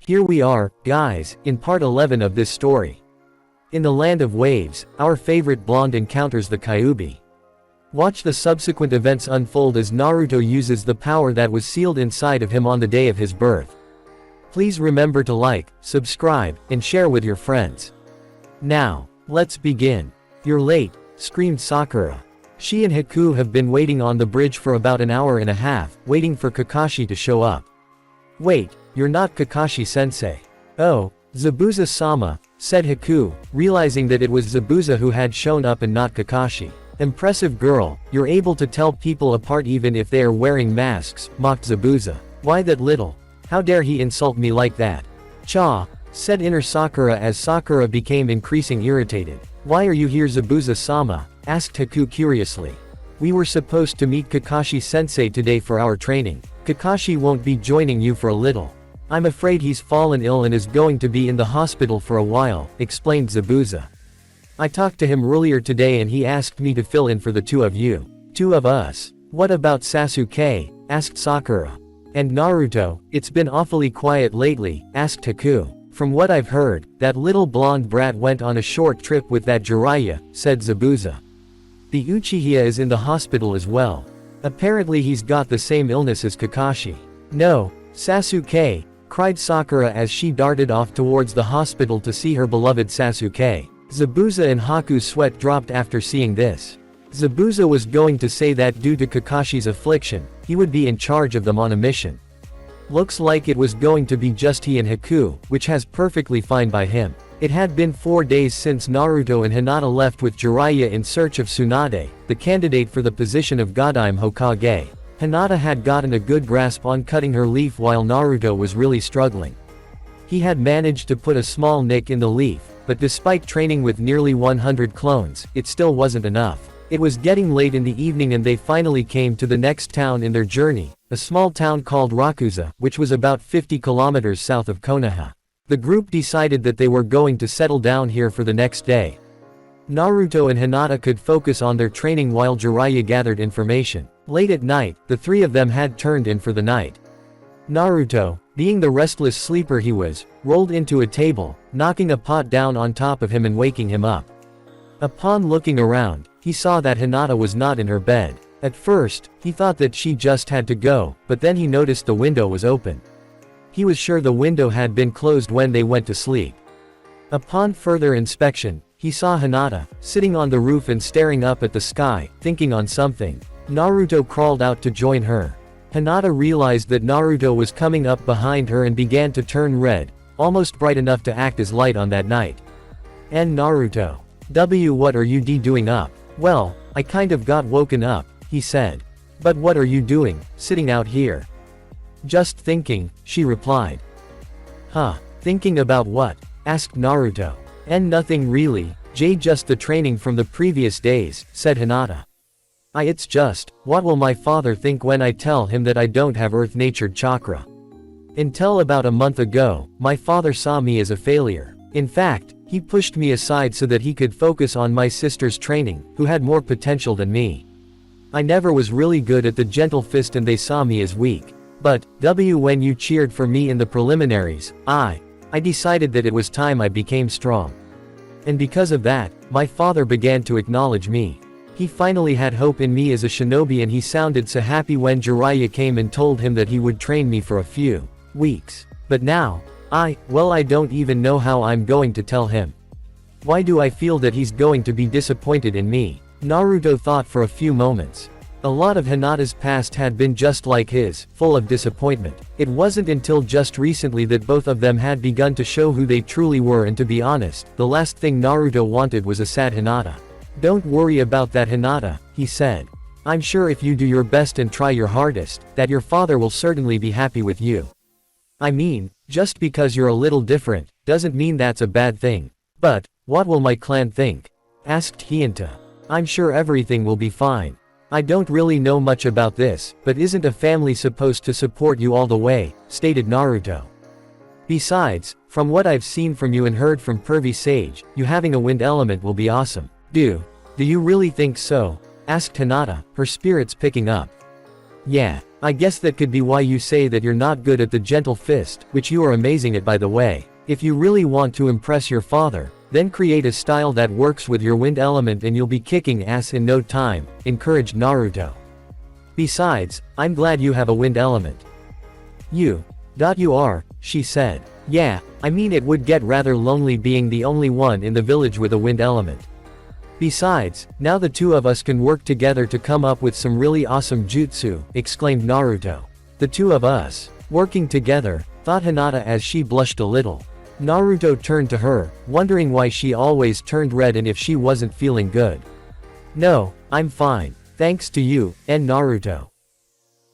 Here we are, guys, in part 11 of this story. In the land of waves, our favorite blonde encounters the Kyuubi. Watch the subsequent events unfold as Naruto uses the power that was sealed inside of him on the day of his birth. Please remember to like, subscribe, and share with your friends. Now, let's begin. You're late, screamed Sakura. She and Haku have been waiting on the bridge for about an hour and a half, waiting for Kakashi to show up. Wait, you're not Kakashi-sensei. Oh, Zabuza-sama, said Haku, realizing that it was Zabuza who had shown up and not Kakashi. Impressive girl, you're able to tell people apart even if they are wearing masks, mocked Zabuza. Why that little? How dare he insult me like that? Cha, said inner Sakura as Sakura became increasing irritated. Why are you here, Zabuza-sama? Asked Haku curiously. We were supposed to meet Kakashi-sensei today for our training. Kakashi won't be joining you for a little. I'm afraid he's fallen ill and is going to be in the hospital for a while, explained Zabuza. I talked to him earlier today and he asked me to fill in for the two of you. Two of us. What about Sasuke? Asked Sakura. And Naruto? It's been awfully quiet lately, asked Haku. From what I've heard, that little blonde brat went on a short trip with that Jiraiya, said Zabuza. The Uchiha is in the hospital as well. Apparently he's got the same illness as Kakashi. No, Sasuke, cried Sakura as she darted off towards the hospital to see her beloved Sasuke. Zabuza and Haku's sweat dropped after seeing this. Zabuza was going to say that due to Kakashi's affliction, he would be in charge of them on a mission. Looks like it was going to be just he and Haku, which has perfectly fine by him. It had been 4 days since Naruto and Hinata left with Jiraiya in search of Tsunade, the candidate for the position of Godime Hokage. Hinata had gotten a good grasp on cutting her leaf while Naruto was really struggling. He had managed to put a small nick in the leaf, but despite training with nearly 100 clones, it still wasn't enough. It was getting late in the evening and they finally came to the next town in their journey, a small town called Rakuza, which was about 50 kilometers south of Konoha. The group decided that they were going to settle down here for the next day. Naruto and Hinata could focus on their training while Jiraiya gathered information. Late at night, the three of them had turned in for the night. Naruto, being the restless sleeper he was, rolled into a table, knocking a pot down on top of him and waking him up. Upon looking around, he saw that Hinata was not in her bed. At first, he thought that she just had to go, but then he noticed the window was open. He was sure the window had been closed when they went to sleep. Upon further inspection, he saw Hinata, sitting on the roof and staring up at the sky, thinking on something. Naruto crawled out to join her. Hinata realized that Naruto was coming up behind her and began to turn red, almost bright enough to act as light on that night. And Naruto. What are you doing up? Well, I kind of got woken up, he said. But what are you doing, sitting out here? Just thinking, she replied. Huh, thinking about what? Asked Naruto. And nothing really, just the training from the previous days, said Hinata. It's just, what will my father think when I tell him that I don't have earth-natured chakra? Until about a month ago, my father saw me as a failure. In fact, he pushed me aside so that he could focus on my sister's training, who had more potential than me. I never was really good at the gentle fist and they saw me as weak. But, when you cheered for me in the preliminaries, I decided that it was time I became strong. And because of that, my father began to acknowledge me. He finally had hope in me as a shinobi and he sounded so happy when Jiraiya came and told him that he would train me for a few weeks. But now, I don't even know how I'm going to tell him. Why do I feel that he's going to be disappointed in me? Naruto thought for a few moments. A lot of Hinata's past had been just like his, full of disappointment. It wasn't until just recently that both of them had begun to show who they truly were, and to be honest, the last thing Naruto wanted was a sad Hinata. Don't worry about that, Hinata, he said. I'm sure if you do your best and try your hardest, that your father will certainly be happy with you. I mean, just because you're a little different, doesn't mean that's a bad thing. But, what will my clan think? Asked Hinata. I'm sure everything will be fine. I don't really know much about this, but isn't a family supposed to support you all the way, stated Naruto. Besides, from what I've seen from you and heard from Pervy Sage, you having a wind element will be awesome. Do you really think so? Asked Hinata, her spirits picking up. Yeah, I guess that could be why you say that you're not good at the gentle fist, which you are amazing at by the way. If you really want to impress your father, then create a style that works with your wind element and you'll be kicking ass in no time, encouraged Naruto. Besides, I'm glad you have a wind element. You are, she said. Yeah, I mean it would get rather lonely being the only one in the village with a wind element. Besides, now the two of us can work together to come up with some really awesome jutsu, exclaimed Naruto. The two of us, working together, thought Hinata as she blushed a little. Naruto turned to her, wondering why she always turned red and if she wasn't feeling good. No, I'm fine, thanks to you, and Naruto.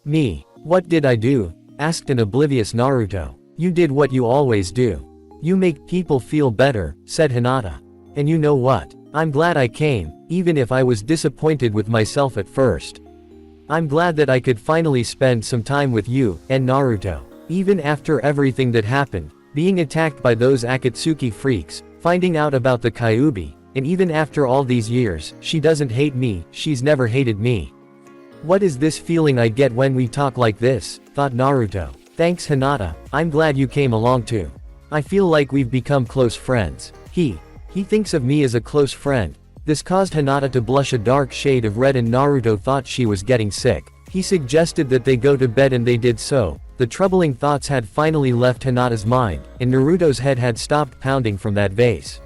Me, what did I do? Asked an oblivious Naruto. You did what you always do. You make people feel better, said Hinata. And you know what? I'm glad I came, even if I was disappointed with myself at first. I'm glad that I could finally spend some time with you, and Naruto. Even after everything that happened, being attacked by those Akatsuki freaks, finding out about the Kyuubi, and even after all these years, she doesn't hate me, she's never hated me. What is this feeling I get when we talk like this, thought Naruto. Thanks Hinata, I'm glad you came along too. I feel like we've become close friends. He thinks of me as a close friend. This caused Hinata to blush a dark shade of red and Naruto thought she was getting sick. He suggested that they go to bed and they did so. The troubling thoughts had finally left Hinata's mind, and Naruto's head had stopped pounding from that vase.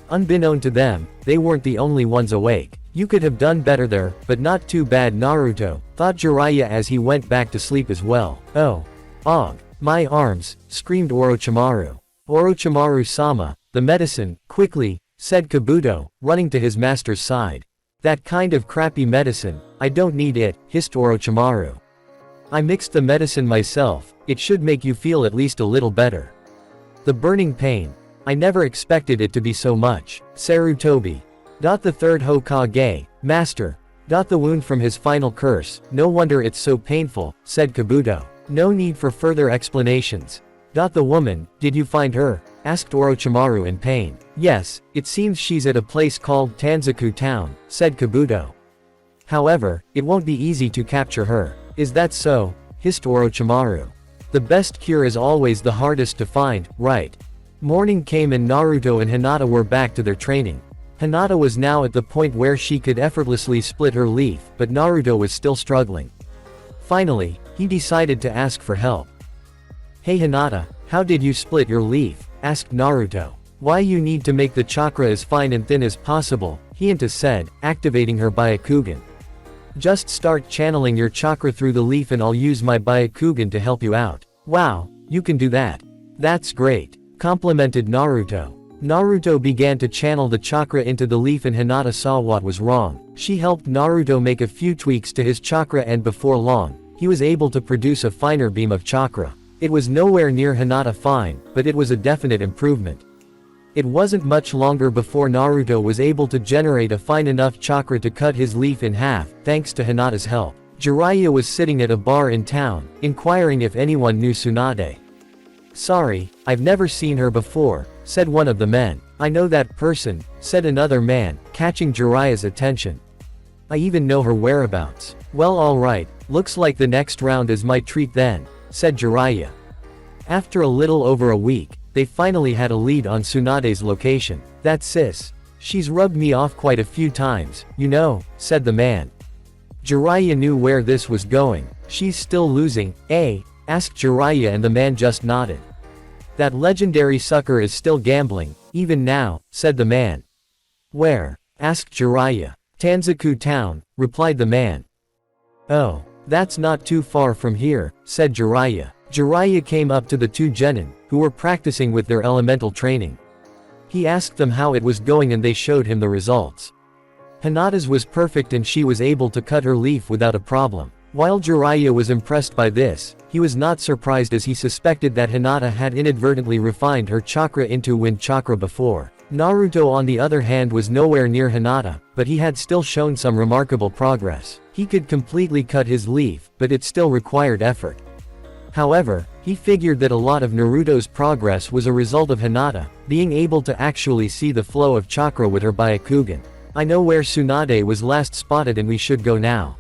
Unbeknown to them, they weren't the only ones awake. You could have done better there, but not too bad Naruto, thought Jiraiya as he went back to sleep as well. Oh. Og. My arms, screamed Orochimaru. Orochimaru-sama, the medicine, quickly, said Kabuto, running to his master's side. That kind of crappy medicine, I don't need it, hissed Orochimaru. I mixed the medicine myself, it should make you feel at least a little better. The burning pain. I never expected it to be so much, Sarutobi. The third Hokage, master. The wound from his final curse, no wonder it's so painful, said Kabuto. No need for further explanations. The woman, did you find her? Asked Orochimaru in pain. Yes, it seems she's at a place called Tanzaku Town, said Kabuto. However, it won't be easy to capture her. Is that so? Hissed Orochimaru. The best cure is always the hardest to find, right? Morning came and Naruto and Hinata were back to their training. Hinata was now at the point where she could effortlessly split her leaf, but Naruto was still struggling. Finally, he decided to ask for help. Hey Hinata, how did you split your leaf? Asked Naruto. Why you need to make the chakra as fine and thin as possible, Hinata said, activating her Byakugan. Just start channeling your chakra through the leaf and I'll use my Byakugan to help you out. Wow, you can do that. That's great, complimented Naruto. Naruto began to channel the chakra into the leaf and Hinata saw what was wrong. She helped Naruto make a few tweaks to his chakra and before long, he was able to produce a finer beam of chakra. It was nowhere near Hinata fine, but it was a definite improvement. It wasn't much longer before Naruto was able to generate a fine enough chakra to cut his leaf in half, thanks to Hinata's help. Jiraiya was sitting at a bar in town, inquiring if anyone knew Tsunade. Sorry, I've never seen her before, said one of the men. I know that person, said another man, catching Jiraiya's attention. I even know her whereabouts. Well alright, looks like the next round is my treat then, said Jiraiya. After a little over a week, they finally had a lead on Tsunade's location. That sis. She's rubbed me off quite a few times, you know, said the man. Jiraiya knew where this was going. She's still losing, eh? Asked Jiraiya and the man just nodded. That legendary sucker is still gambling, even now, said the man. Where? Asked Jiraiya. Tanzaku Town, replied the man. Oh, that's not too far from here, said Jiraiya. Jiraiya came up to the two genin, who were practicing with their elemental training. He asked them how it was going and they showed him the results. Hinata's was perfect and she was able to cut her leaf without a problem. While Jiraiya was impressed by this, he was not surprised as he suspected that Hinata had inadvertently refined her chakra into wind chakra before. Naruto on the other hand was nowhere near Hinata, but he had still shown some remarkable progress. He could completely cut his leaf, but it still required effort. However, he figured that a lot of Naruto's progress was a result of Hinata being able to actually see the flow of chakra with her Byakugan. I know where Tsunade was last spotted and we should go now.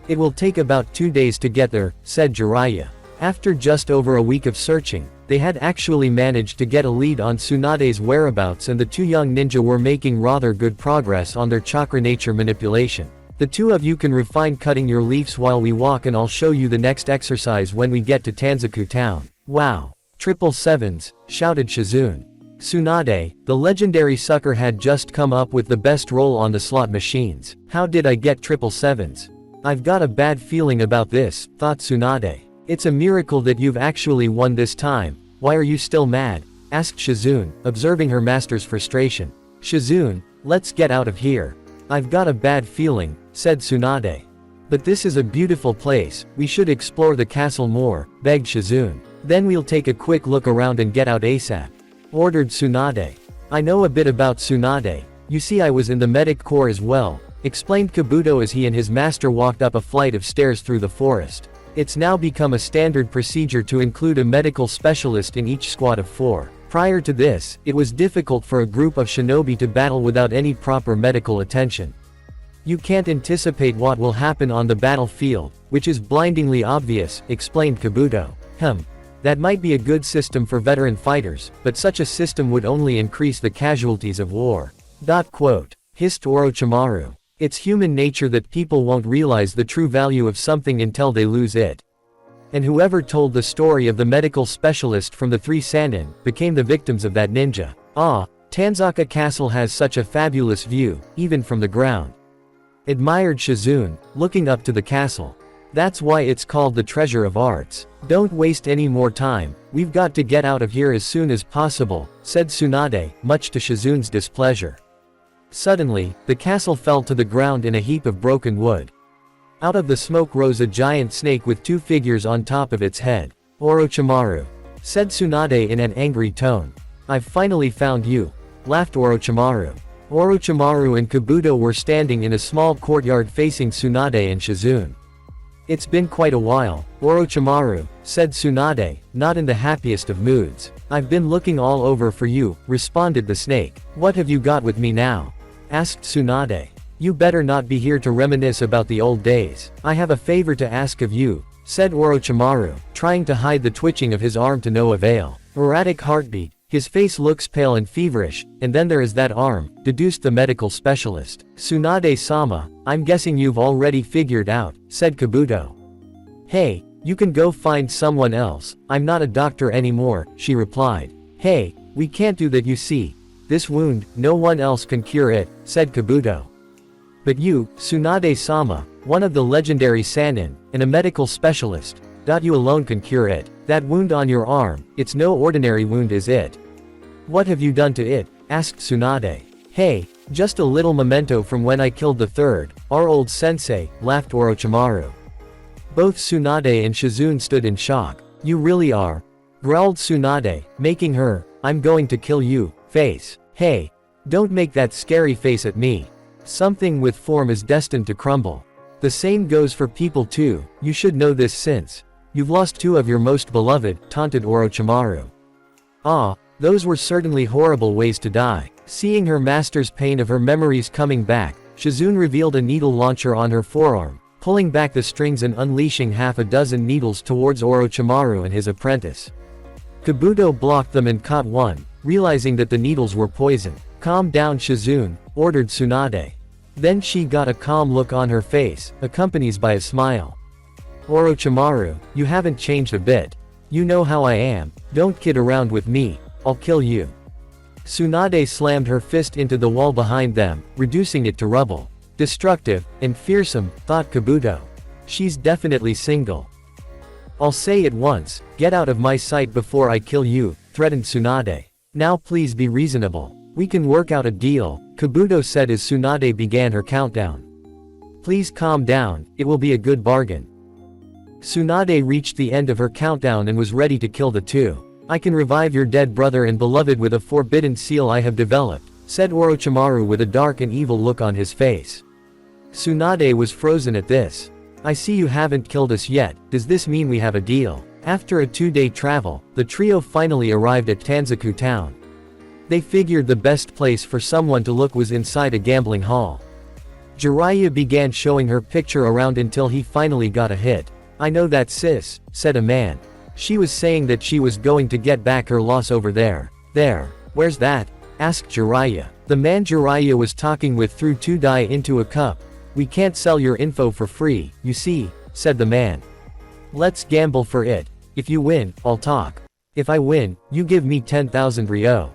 It will take about 2 days to get there, said Jiraiya. After just over a week of searching, they had actually managed to get a lead on Tsunade's whereabouts, and the two young ninja were making rather good progress on their chakra nature manipulation. The two of you can refine cutting your leaves while we walk, and I'll show you the next exercise when we get to Tanzaku town. Wow. Triple sevens, shouted Shizune. Tsunade, the legendary sucker, had just come up with the best roll on the slot machines. How did I get triple sevens? I've got a bad feeling about this, thought Tsunade. It's a miracle that you've actually won this time. Why are you still mad? Asked Shizune, observing her master's frustration. Shizune, let's get out of here. I've got a bad feeling, said Tsunade. But this is a beautiful place, we should explore the castle more, begged Shizune. Then we'll take a quick look around and get out ASAP, ordered Tsunade. I know a bit about Tsunade. You see, I was in the medic corps as well, explained Kabuto as he and his master walked up a flight of stairs through the forest. It's now become a standard procedure to include a medical specialist in each squad of 4. Prior to this, it was difficult for a group of shinobi to battle without any proper medical attention. You can't anticipate what will happen on the battlefield, which is blindingly obvious, explained Kabuto. That might be a good system for veteran fighters, but such a system would only increase the casualties of war. Hissed Orochimaru. It's human nature that people won't realize the true value of something until they lose it. And whoever told the story of the medical specialist from the 3 Sannin became the victims of that ninja. Tanzaka Castle has such a fabulous view, even from the ground, admired Shizune, looking up to the castle. That's why it's called the Treasure of Arts. Don't waste any more time, we've got to get out of here as soon as possible, said Tsunade, much to Shizune's displeasure. Suddenly, the castle fell to the ground in a heap of broken wood. Out of the smoke rose a giant snake with 2 figures on top of its head. Orochimaru, said Tsunade in an angry tone. I've finally found you, laughed Orochimaru. Orochimaru and Kabuto were standing in a small courtyard facing Tsunade and Shizune. It's been quite a while, Orochimaru, said Tsunade, not in the happiest of moods. I've been looking all over for you, responded the snake. What have you got with me now? Asked Tsunade. You better not be here to reminisce about the old days. I have a favor to ask of you, said Orochimaru, trying to hide the twitching of his arm to no avail. Erratic heartbeat, his face looks pale and feverish, and then there is that arm, deduced the medical specialist. Tsunade-sama, I'm guessing you've already figured out, said Kabuto. Hey, you can go find someone else, I'm not a doctor anymore, she replied. Hey, we can't do that, you see. This wound, no one else can cure it, said Kabuto. But you, Tsunade-sama, one of the legendary Sannin, and a medical specialist, you alone can cure it. That wound on your arm, it's no ordinary wound, is it? What have you done to it? Asked Tsunade. Hey, just a little memento from when I killed the 3rd, our old sensei, laughed Orochimaru. Both Tsunade and Shizune stood in shock. You really are? Growled Tsunade, making her, I'm going to kill you, face. Hey, don't make that scary face at me. Something with form is destined to crumble. The same goes for people too, you should know this since you've lost 2 of your most beloved, taunted Orochimaru. Those were certainly horrible ways to die. Seeing her master's pain of her memories coming back, Shizune revealed a needle launcher on her forearm, pulling back the strings and unleashing half a dozen needles towards Orochimaru and his apprentice. Kabuto blocked them and caught one, realizing that the needles were poison. Calm down, Shizune, ordered Tsunade. Then she got a calm look on her face, accompanied by a smile. Orochimaru, you haven't changed a bit. You know how I am, don't kid around with me, I'll kill you. Tsunade slammed her fist into the wall behind them, reducing it to rubble. Destructive, and fearsome, thought Kabuto. She's definitely single. I'll say it once, get out of my sight before I kill you, threatened Tsunade. Now please be reasonable. We can work out a deal, Kabuto said as Tsunade began her countdown. Please calm down, it will be a good bargain. Tsunade reached the end of her countdown and was ready to kill the 2. I can revive your dead brother and beloved with a forbidden seal I have developed, said Orochimaru with a dark and evil look on his face. Tsunade was frozen at this. I see you haven't killed us yet, does this mean we have a deal? After a 2-day travel, the trio finally arrived at Tanzaku town. They figured the best place for someone to look was inside a gambling hall. Jiraiya began showing her picture around until he finally got a hit. "I know that sis," said a man. She was saying that she was going to get back her loss over there. "There. Where's that?" asked Jiraiya. The man Jiraiya was talking with threw 2 die into a cup. "We can't sell your info for free, you see," said the man. "Let's gamble for it. If you win, I'll talk. If I win, you give me 10,000 ryo."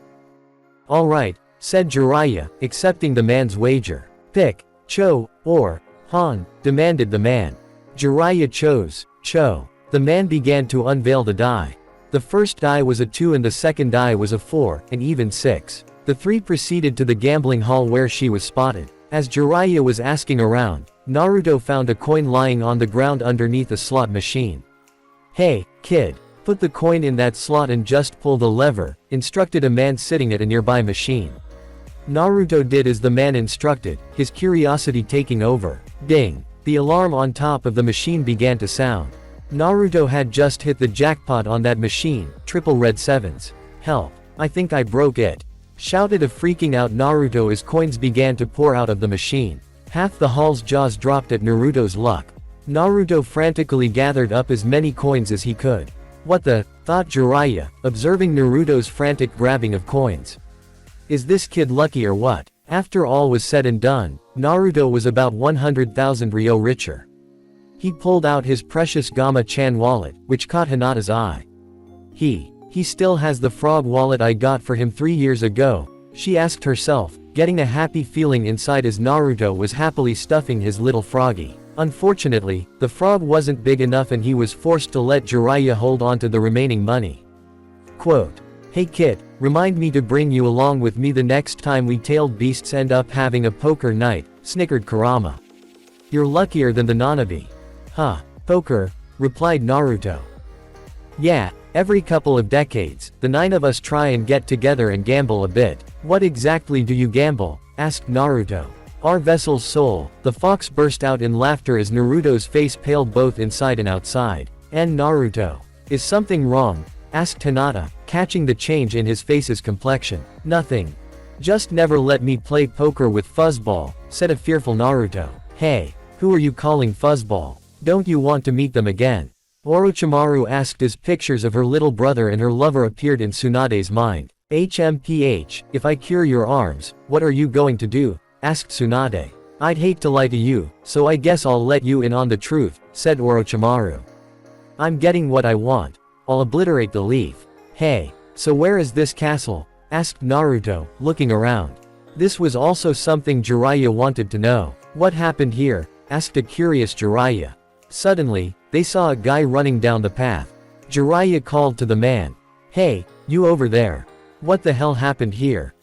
"Alright," said Jiraiya, accepting the man's wager. "Pick Cho or Han," demanded the man. Jiraiya chose Cho. The man began to unveil the die. The first die was a 2 and the second die was a 4, and even 6. The 3 proceeded to the gambling hall where she was spotted. As Jiraiya was asking around, Naruto found a coin lying on the ground underneath a slot machine. "Hey, kid, put the coin in that slot and just pull the lever," instructed a man sitting at a nearby machine. Naruto did as the man instructed, his curiosity taking over. Ding! The alarm on top of the machine began to sound. Naruto had just hit the jackpot on that machine, triple red 7s. "Help! I think I broke it!" shouted a freaking out Naruto as coins began to pour out of the machine. Half the hall's jaws dropped at Naruto's luck. Naruto frantically gathered up as many coins as he could. "What the?" thought Jiraiya, observing Naruto's frantic grabbing of coins. "Is this kid lucky or what?" After all was said and done, Naruto was about 100,000 ryo richer. He pulled out his precious Gama-chan wallet, which caught Hinata's eye. He still has the frog wallet I got for him 3 years ago," she asked herself, getting a happy feeling inside as Naruto was happily stuffing his little froggy. Unfortunately, the frog wasn't big enough and he was forced to let Jiraiya hold on to the remaining money. Quote, "Hey kid, remind me to bring you along with me the next time we tailed beasts end up having a poker night," snickered Kurama. "You're luckier than the Nanabi." "Huh, poker," replied Naruto. "Yeah, every couple of decades, the 9 of us try and get together and gamble a bit." "What exactly do you gamble?" asked Naruto. "Our vessel's soul." The fox burst out in laughter as Naruto's face paled both inside and outside. "And Naruto, is something wrong?" asked Hinata, catching the change in his face's complexion. "Nothing. Just never let me play poker with Fuzzball," said a fearful Naruto. "Hey, who are you calling Fuzzball? Don't you want to meet them again?" Orochimaru asked as pictures of her little brother and her lover appeared in Tsunade's mind. "HMPH, if I cure your arms, what are you going to do?" asked Tsunade. "I'd hate to lie to you, so I guess I'll let you in on the truth," said Orochimaru. "I'm getting what I want. I'll obliterate the leaf." "Hey, so where is this castle?" asked Naruto, looking around. This was also something Jiraiya wanted to know. "What happened here?" asked a curious Jiraiya. Suddenly, they saw a guy running down the path. Jiraiya called to the man. "Hey, you over there. What the hell happened here?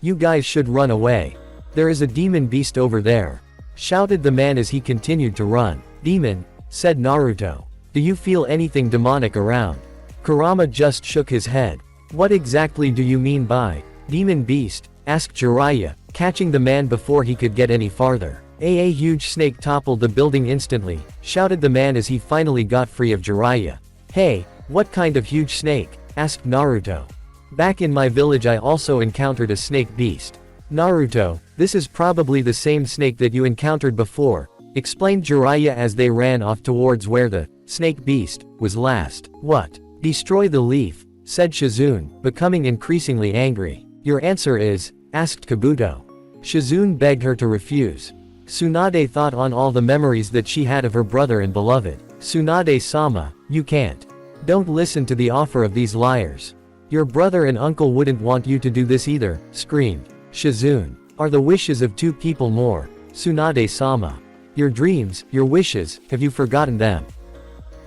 You guys should run away. There is a demon beast over there," shouted the man as he continued to run. "Demon?" said Naruto. "Do you feel anything demonic around?" Kurama just shook his head. "What exactly do you mean by demon beast?" asked Jiraiya, catching the man before he could get any farther. A huge snake toppled the building instantly, shouted the man as he finally got free of Jiraiya. "Hey, what kind of huge snake?" asked Naruto. "Back in my village I also encountered a snake beast." "Naruto, this is probably the same snake that you encountered before," explained Jiraiya as they ran off towards where the snake beast was last. "What? Destroy the leaf," said Shizune, becoming increasingly angry. "Your answer is?" asked Kabuto. Shizune begged her to refuse. Tsunade thought on all the memories that she had of her brother and beloved. "Tsunade-sama, you can't. Don't listen to the offer of these liars. Your brother and uncle wouldn't want you to do this either," screamed Shizune. "Are the wishes of 2 people more? Tsunade-sama. Your dreams, your wishes, have you forgotten them?"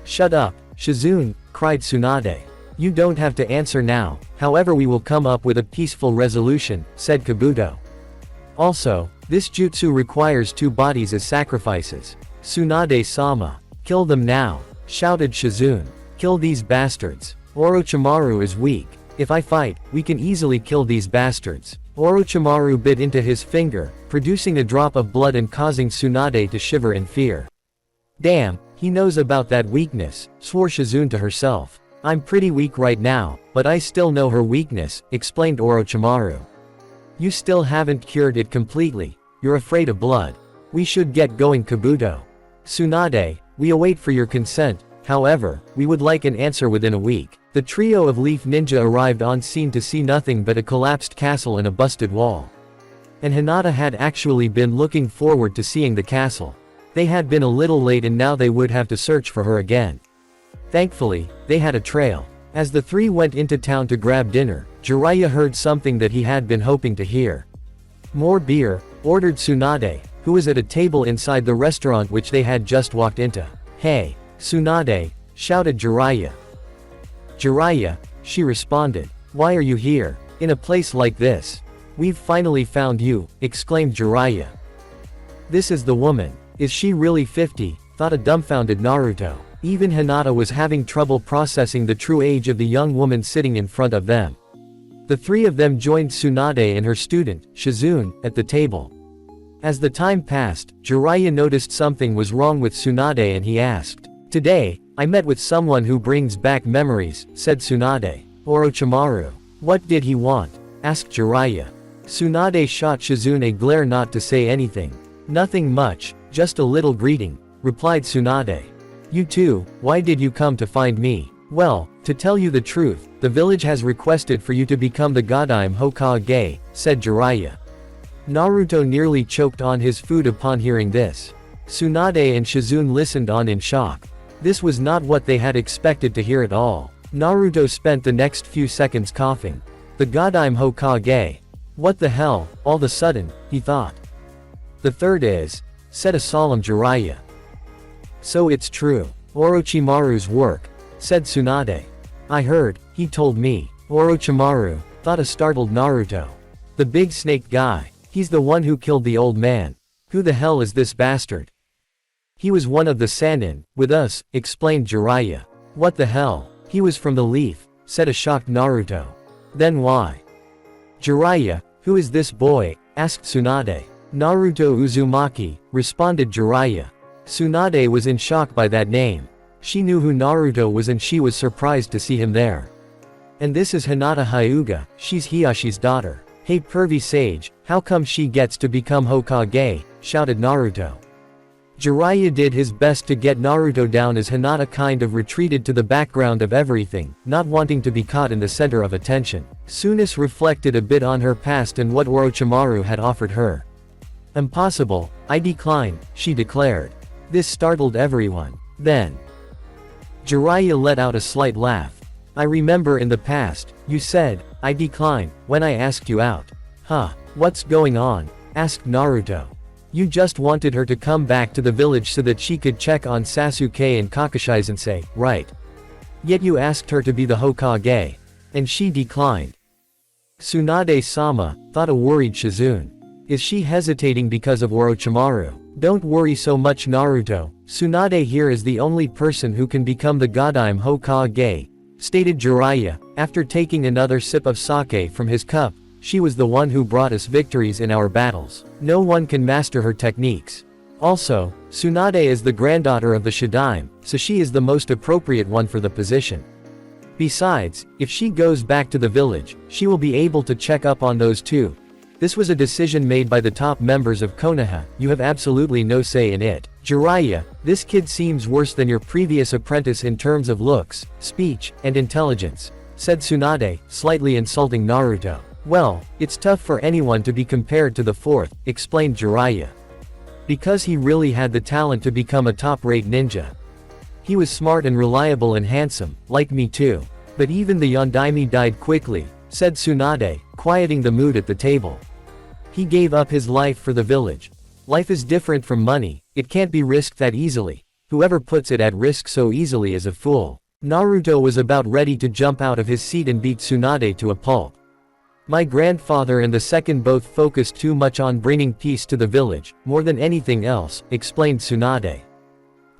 "Shut up, Shizune," cried Tsunade. "You don't have to answer now, however we will come up with a peaceful resolution," said Kabuto. "Also, this jutsu requires 2 bodies as sacrifices. Tsunade-sama. Kill them now," shouted Shizune. "Kill these bastards. Orochimaru is weak. If I fight, we can easily kill these bastards." Orochimaru bit into his finger, producing a drop of blood and causing Tsunade to shiver in fear. "Damn, he knows about that weakness," swore Shizune to herself. "I'm pretty weak right now, but I still know her weakness," explained Orochimaru. "You still haven't cured it completely. you're afraid of blood. We should get going, Kabuto. Tsunade, we await for your consent, however, we would like an answer within a week. The trio of Leaf Ninja arrived on scene to see nothing but a collapsed castle and a busted wall. And Hinata had actually been looking forward to seeing the castle. They had been a little late and now they would have to search for her again. Thankfully, they had a trail. As the three went into town to grab dinner, Jiraiya heard something that he had been hoping to hear. More beer, ordered Tsunade, who was at a table inside the restaurant which they had just walked into. Hey, Tsunade, shouted Jiraiya. Jiraiya, she responded. Why are you here, in a place like this? We've finally found you, exclaimed Jiraiya. This is the woman. Is she really 50? Thought a dumbfounded Naruto. Even Hinata was having trouble processing the true age of the young woman sitting in front of them. The three of them joined Tsunade and her student, Shizune, at the table. As the time passed, Jiraiya noticed something was wrong with Tsunade and he asked. Today, I met with someone who brings back memories, said Tsunade. Orochimaru. What did he want? Asked Jiraiya. Tsunade shot Shizune a glare not to say anything. Nothing much, just a little greeting, replied Tsunade. You too, why did you come to find me? Well, to tell you the truth, the village has requested for you to become the Godime Hokage, said Jiraiya. Naruto nearly choked on his food upon hearing this. Tsunade and Shizune listened on in shock. This was not what they had expected to hear at all. Naruto spent the next few seconds coughing. The Godime Hokage. What the hell, all of a sudden, he thought. The third is, said a solemn Jiraiya. So it's true. Orochimaru's work, said Tsunade. I heard, he told me. Orochimaru, thought a startled Naruto. The big snake guy. He's the one who killed the old man. Who the hell is this bastard? He was one of the Sannin, with us, explained Jiraiya. What the hell? He was from the Leaf, said a shocked Naruto. Then why? Jiraiya, who is this boy? Asked Tsunade. Naruto Uzumaki, responded Jiraiya. Tsunade was in shock by that name. She knew who Naruto was and she was surprised to see him there. And this is Hinata Hyuga, she's Hiyashi's daughter. Hey pervy sage, how come she gets to become Hokage? Shouted Naruto. Jiraiya did his best to get Naruto down as Hinata kind of retreated to the background of everything, not wanting to be caught in the center of attention. Tsunis reflected a bit on her past and what Orochimaru had offered her. Impossible, I decline, she declared. This startled everyone. Then, Jiraiya let out a slight laugh. I remember in the past, you said, I decline, when I asked you out. Huh, what's going on? Asked Naruto. You just wanted her to come back to the village so that she could check on Sasuke and Kakashi-sensei, right? Yet you asked her to be the Hokage. And she declined. Tsunade-sama, thought a worried Shizune. Is she hesitating because of Orochimaru? Don't worry so much Naruto, Tsunade here is the only person who can become the Godime Hokage, stated Jiraiya, after taking another sip of sake from his cup. She was the one who brought us victories in our battles. No one can master her techniques. Also, Tsunade is the granddaughter of the Shadaime, so she is the most appropriate one for the position. Besides, if she goes back to the village, she will be able to check up on those two. This was a decision made by the top members of Konoha, you have absolutely no say in it. Jiraiya, this kid seems worse than your previous apprentice in terms of looks, speech, and intelligence, said Tsunade, slightly insulting Naruto. Well, it's tough for anyone to be compared to the fourth, explained Jiraiya. Because he really had the talent to become a top-rate ninja. He was smart and reliable and handsome, like me too. But even the Yondaime died quickly, said Tsunade, quieting the mood at the table. He gave up his life for the village. Life is different from money, it can't be risked that easily. Whoever puts it at risk so easily is a fool. Naruto was about ready to jump out of his seat and beat Tsunade to a pulp. My grandfather and the second both focused too much on bringing peace to the village, more than anything else, explained Tsunade.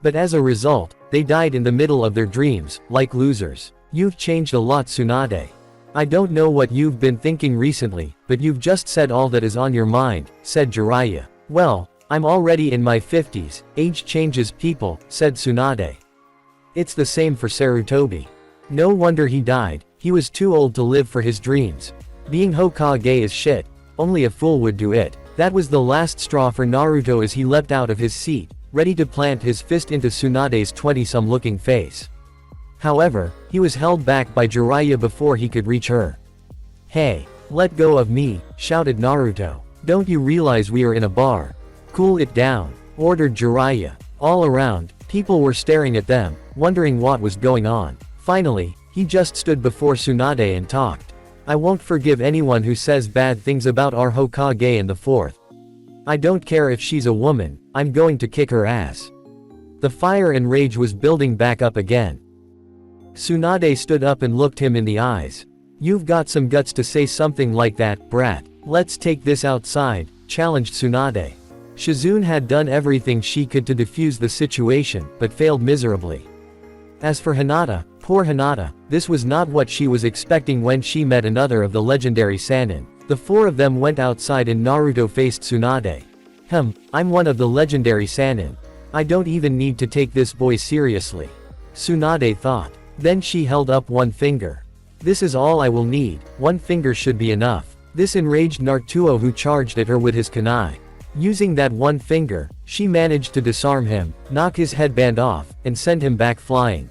But as a result, they died in the middle of their dreams, like losers. You've changed a lot Tsunade. I don't know what you've been thinking recently, but you've just said all that is on your mind, said Jiraiya. Well, I'm already in my 50s, age changes people, said Tsunade. It's the same for Sarutobi. No wonder he died, he was too old to live for his dreams. Being Hokage is shit, only a fool would do it. That was the last straw for Naruto as he leapt out of his seat, ready to plant his fist into Tsunade's 20-some looking face. However, he was held back by Jiraiya before he could reach her. "Hey, let go of me," shouted Naruto. "Don't you realize we are in a bar? Cool it down," ordered Jiraiya. All around, people were staring at them, wondering what was going on. Finally, he just stood before Tsunade and talked. "I won't forgive anyone who says bad things about our Hokage in the fourth. I don't care if she's a woman, I'm going to kick her ass." The fire and rage was building back up again. Tsunade stood up and looked him in the eyes. "You've got some guts to say something like that, brat. Let's take this outside," challenged Tsunade. Shizune had done everything she could to defuse the situation, but failed miserably. As for Hinata, poor Hinata, this was not what she was expecting when she met another of the legendary Sannin. The four of them went outside and Naruto faced Tsunade. I'm one of the legendary Sannin. I don't even need to take this boy seriously," Tsunade thought. Then she held up one finger. "This is all I will need, one finger should be enough." This enraged Naruto, who charged at her with his kunai. Using that one finger, she managed to disarm him, knock his headband off, and send him back flying.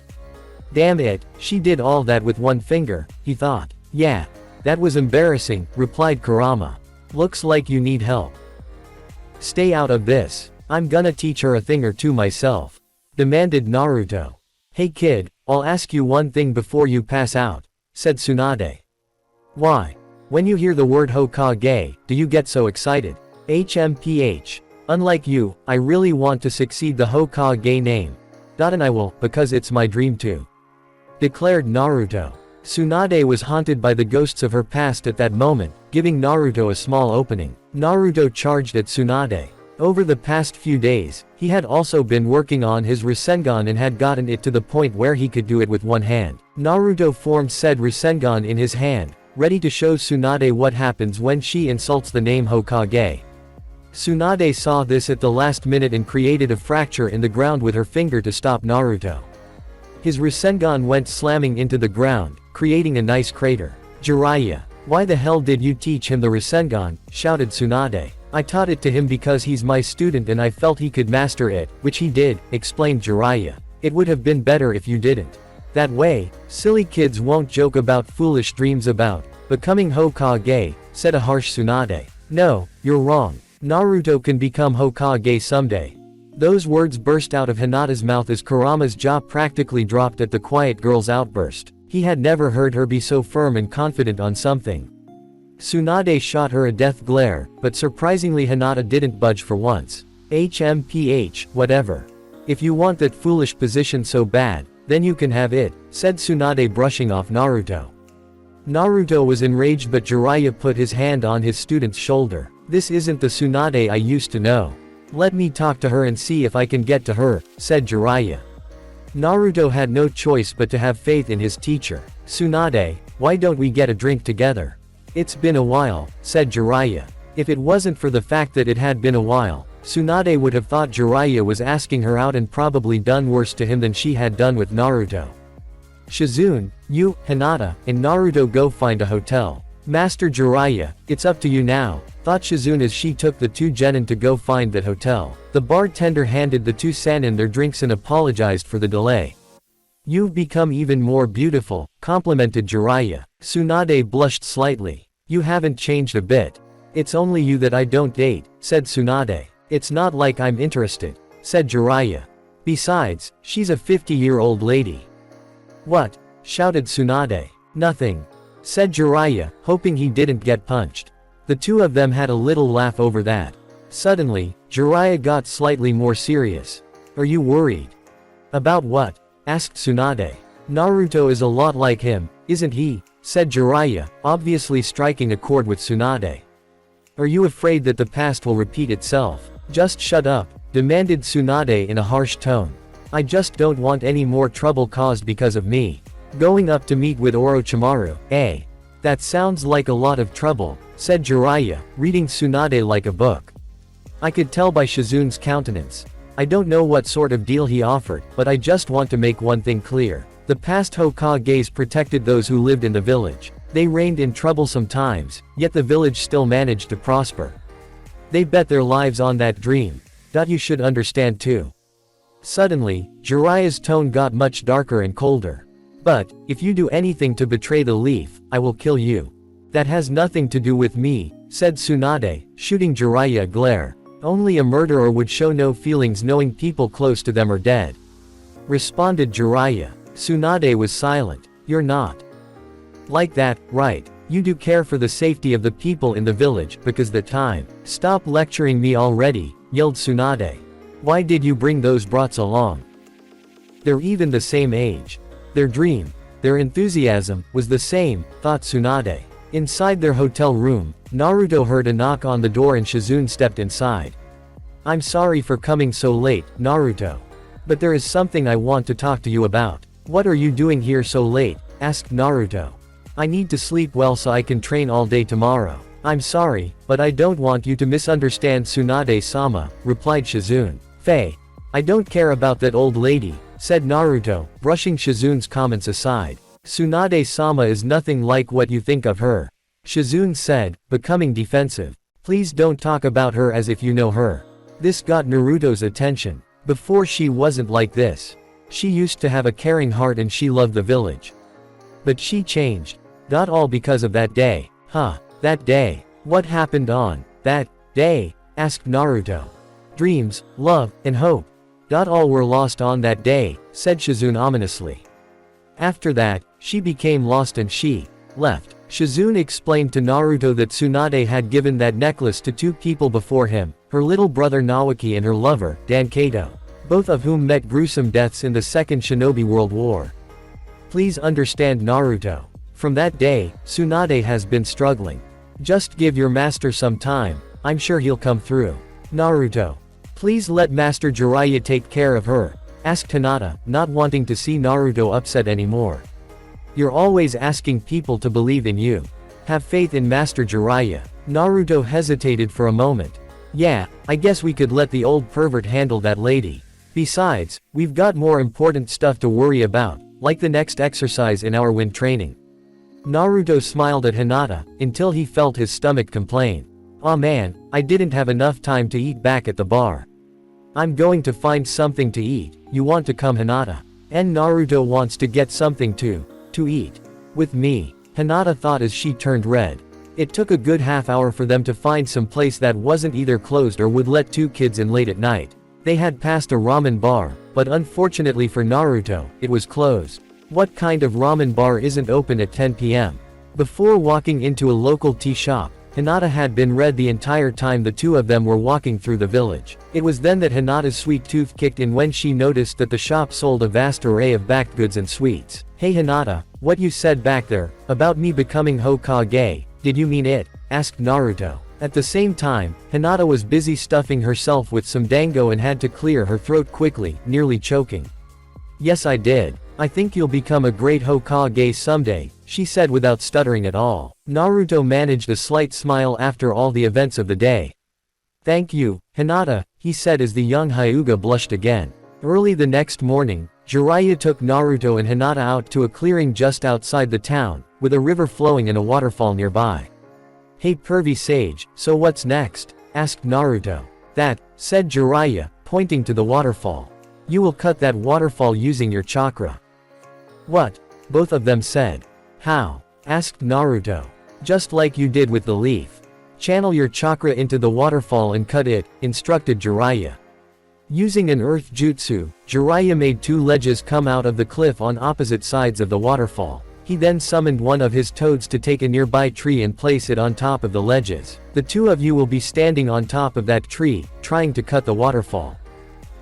"Damn it, she did all that with one finger," he thought. "Yeah. That was embarrassing," replied Kurama. "Looks like you need help. Stay out of this. I'm gonna teach her a thing or two myself," demanded Naruto. "Hey kid, I'll ask you one thing before you pass out," said Tsunade. "Why? When you hear the word Hokage, do you get so excited?" "HMPH. Unlike you, I really want to succeed the Hokage name. And I will, because it's my dream too," declared Naruto. Tsunade was haunted by the ghosts of her past at that moment, giving Naruto a small opening. Naruto charged at Tsunade. Over the past few days, he had also been working on his Rasengan and had gotten it to the point where he could do it with one hand. Naruto formed said Rasengan in his hand, ready to show Tsunade what happens when she insults the name Hokage. Tsunade saw this at the last minute and created a fracture in the ground with her finger to stop Naruto. His Rasengan went slamming into the ground, creating a nice crater. "Jiraiya, why the hell did you teach him the Rasengan?" shouted Tsunade. "I taught it to him because he's my student and I felt he could master it, which he did," explained Jiraiya. "It would have been better if you didn't. That way, silly kids won't joke about foolish dreams about becoming Hokage," said a harsh Tsunade. "No, you're wrong. Naruto can become Hokage someday." Those words burst out of Hinata's mouth as Kurama's jaw practically dropped at the quiet girl's outburst. He had never heard her be so firm and confident on something. Tsunade shot her a death glare, but surprisingly Hinata didn't budge for once. "HMPH, whatever. If you want that foolish position so bad, then you can have it," said Tsunade, brushing off Naruto. Naruto was enraged, but Jiraiya put his hand on his student's shoulder. "This isn't the Tsunade I used to know. Let me talk to her and see if I can get to her," said Jiraiya. Naruto had no choice but to have faith in his teacher. "Tsunade, why don't we get a drink together?" "It's been a while," said Jiraiya. If it wasn't for the fact that it had been a while, Tsunade would have thought Jiraiya was asking her out and probably done worse to him than she had done with Naruto. "Shizune, you, Hinata, and Naruto go find a hotel." "Master Jiraiya, it's up to you now," thought Shizune as she took the two genin to go find that hotel. The bartender handed the two Sannin their drinks and apologized for the delay. "You've become even more beautiful," complimented Jiraiya. Tsunade blushed slightly. "You haven't changed a bit. It's only you that I don't date," said Tsunade. "It's not like I'm interested," said Jiraiya. "Besides, she's a 50-year-old lady." "What?" shouted Tsunade. "Nothing," said Jiraiya, hoping he didn't get punched. The two of them had a little laugh over that. Suddenly, Jiraiya got slightly more serious. "Are you worried?" "About what?" asked Tsunade. "Naruto is a lot like him, isn't he?" said Jiraiya, obviously striking a chord with Tsunade. "Are you afraid that the past will repeat itself?" "Just shut up," demanded Tsunade in a harsh tone. "I just don't want any more trouble caused because of me. Going up to meet with Orochimaru, eh? That sounds like a lot of trouble," said Jiraiya, reading Tsunade like a book. I could tell by Shizune's countenance. "I don't know what sort of deal he offered, but I just want to make one thing clear. The past Hokages protected those who lived in the village. They reigned in troublesome times, yet the village still managed to prosper. They bet their lives on that dream. You should understand too. Suddenly, Jiraiya's tone got much darker and colder. But, if you do anything to betray the leaf, I will kill you. That has nothing to do with me, said Tsunade, shooting Jiraiya a glare. Only a murderer would show no feelings knowing people close to them are dead. Responded Jiraiya. Tsunade was silent. You're not like that, right? You do care for the safety of the people in the village, because the time. Stop lecturing me already, yelled Tsunade. Why did you bring those brats along? They're even the same age. Their dream, their enthusiasm, was the same, thought Tsunade. Inside their hotel room, Naruto heard a knock on the door and Shizune stepped inside. I'm sorry for coming so late, Naruto. But there is something I want to talk to you about. What are you doing here so late? Asked Naruto. I need to sleep well so I can train all day tomorrow. I'm sorry, but I don't want you to misunderstand Tsunade-sama, replied Shizune. Faye. I don't care about that old lady, said Naruto, brushing Shizune's comments aside. Tsunade-sama is nothing like what you think of her. Shizune said, becoming defensive. Please don't talk about her as if you know her. This got Naruto's attention. Before she wasn't like this. She used to have a caring heart and she loved the village. But she changed. Not all because of that day. Huh, that day. What happened on that day? Asked Naruto. Dreams, love, and hope. Not all were lost on that day, said Shizune ominously. After that, she became lost and she left. Shizune explained to Naruto that Tsunade had given that necklace to two people before him, her little brother Naoki and her lover, Dankato, both of whom met gruesome deaths in the Second Shinobi World War. Please understand Naruto. From that day, Tsunade has been struggling. Just give your master some time, I'm sure he'll come through. Naruto. Please let Master Jiraiya take care of her, asked Hinata, not wanting to see Naruto upset anymore. You're always asking people to believe in you. Have faith in Master Jiraiya. Naruto hesitated for a moment. Yeah, I guess we could let the old pervert handle that lady. Besides, we've got more important stuff to worry about, like the next exercise in our wind training. Naruto smiled at Hinata, until he felt his stomach complain. Aw man, I didn't have enough time to eat back at the bar. I'm going to find something to eat, you want to come Hinata? And Naruto wants to get something to eat. With me, Hinata thought as she turned red. It took a good half hour for them to find some place that wasn't either closed or would let two kids in late at night. They had passed a ramen bar, but unfortunately for Naruto, it was closed. What kind of ramen bar isn't open at 10 p.m.? Before walking into a local tea shop, Hinata had been red the entire time the two of them were walking through the village. It was then that Hinata's sweet tooth kicked in when she noticed that the shop sold a vast array of baked goods and sweets. Hey Hinata, what you said back there, about me becoming Hokage, did you mean it? Asked Naruto. At the same time, Hinata was busy stuffing herself with some dango and had to clear her throat quickly, nearly choking. Yes I did. I think you'll become a great Hokage someday, she said without stuttering at all. Naruto managed a slight smile after all the events of the day. Thank you, Hinata, he said as the young Hyuga blushed again. Early the next morning, Jiraiya took Naruto and Hinata out to a clearing just outside the town, with a river flowing and a waterfall nearby. Hey pervy sage, so what's next? Asked Naruto. That, said Jiraiya, pointing to the waterfall. You will cut that waterfall using your chakra. What? Both of them said. How? Asked Naruto. Just like you did with the leaf. Channel your chakra into the waterfall and cut it, instructed Jiraiya. Using an earth jutsu, Jiraiya made two ledges come out of the cliff on opposite sides of the waterfall. He then summoned one of his toads to take a nearby tree and place it on top of the ledges. The two of you will be standing on top of that tree, trying to cut the waterfall.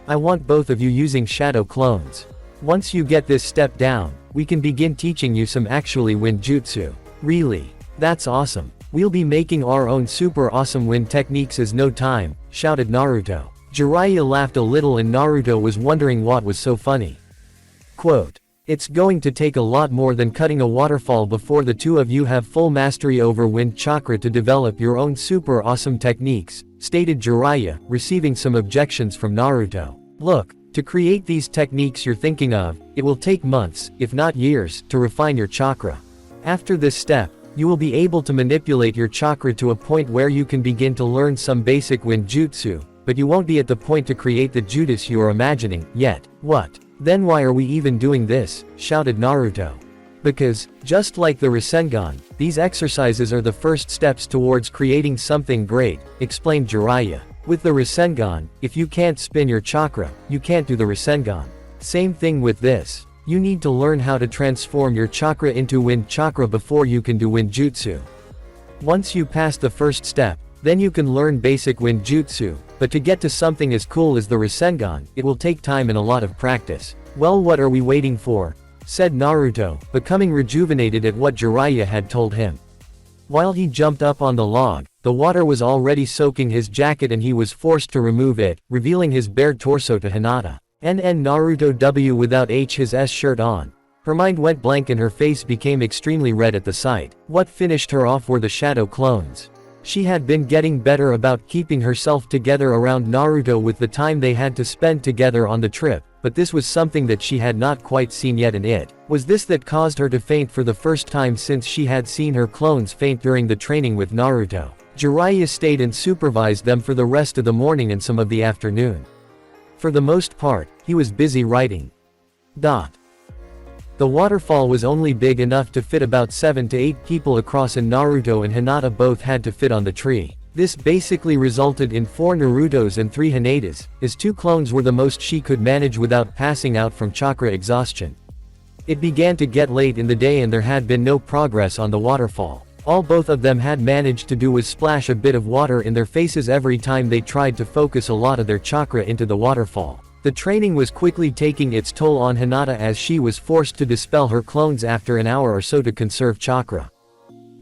I want both of you using shadow clones. Once you get this step down, we can begin teaching you some actually wind jutsu. Really? That's awesome. We'll be making our own super awesome wind techniques as no time, shouted Naruto. Jiraiya laughed a little and Naruto was wondering what was so funny. Quote. It's going to take a lot more than cutting a waterfall before the two of you have full mastery over wind chakra to develop your own super awesome techniques, stated Jiraiya, receiving some objections from Naruto. Look, to create these techniques you're thinking of, it will take months, if not years, to refine your chakra. After this step, you will be able to manipulate your chakra to a point where you can begin to learn some basic wind jutsu, but you won't be at the point to create the jutsu you are imagining, yet. What? Then why are we even doing this? Shouted Naruto. Because, just like the Rasengan, these exercises are the first steps towards creating something great, explained Jiraiya. With the Rasengan, if you can't spin your chakra, you can't do the Rasengan. Same thing with this. You need to learn how to transform your chakra into wind chakra before you can do wind jutsu. Once you pass the first step, then you can learn basic wind jutsu, but to get to something as cool as the Rasengan, it will take time and a lot of practice. Well, what are we waiting for? Said Naruto, becoming rejuvenated at what Jiraiya had told him. While he jumped up on the log, the water was already soaking his jacket and he was forced to remove it, revealing his bare torso to Hinata. Naruto W without his shirt on. Her mind went blank and her face became extremely red at the sight. What finished her off were the shadow clones. She had been getting better about keeping herself together around Naruto with the time they had to spend together on the trip, but this was something that she had not quite seen yet, and it was this that caused her to faint for the first time since she had seen her clones faint during the training with Naruto. Jiraiya stayed and supervised them for the rest of the morning and some of the afternoon. For the most part, he was busy writing. The waterfall was only big enough to fit about 7 to 8 people across, and Naruto and Hinata both had to fit on the tree. This basically resulted in 4 Narutos and 3 Hinatas, as 2 clones were the most she could manage without passing out from chakra exhaustion. It began to get late in the day and there had been no progress on the waterfall. All both of them had managed to do was splash a bit of water in their faces every time they tried to focus a lot of their chakra into the waterfall. The training was quickly taking its toll on Hinata as she was forced to dispel her clones after an hour or so to conserve chakra.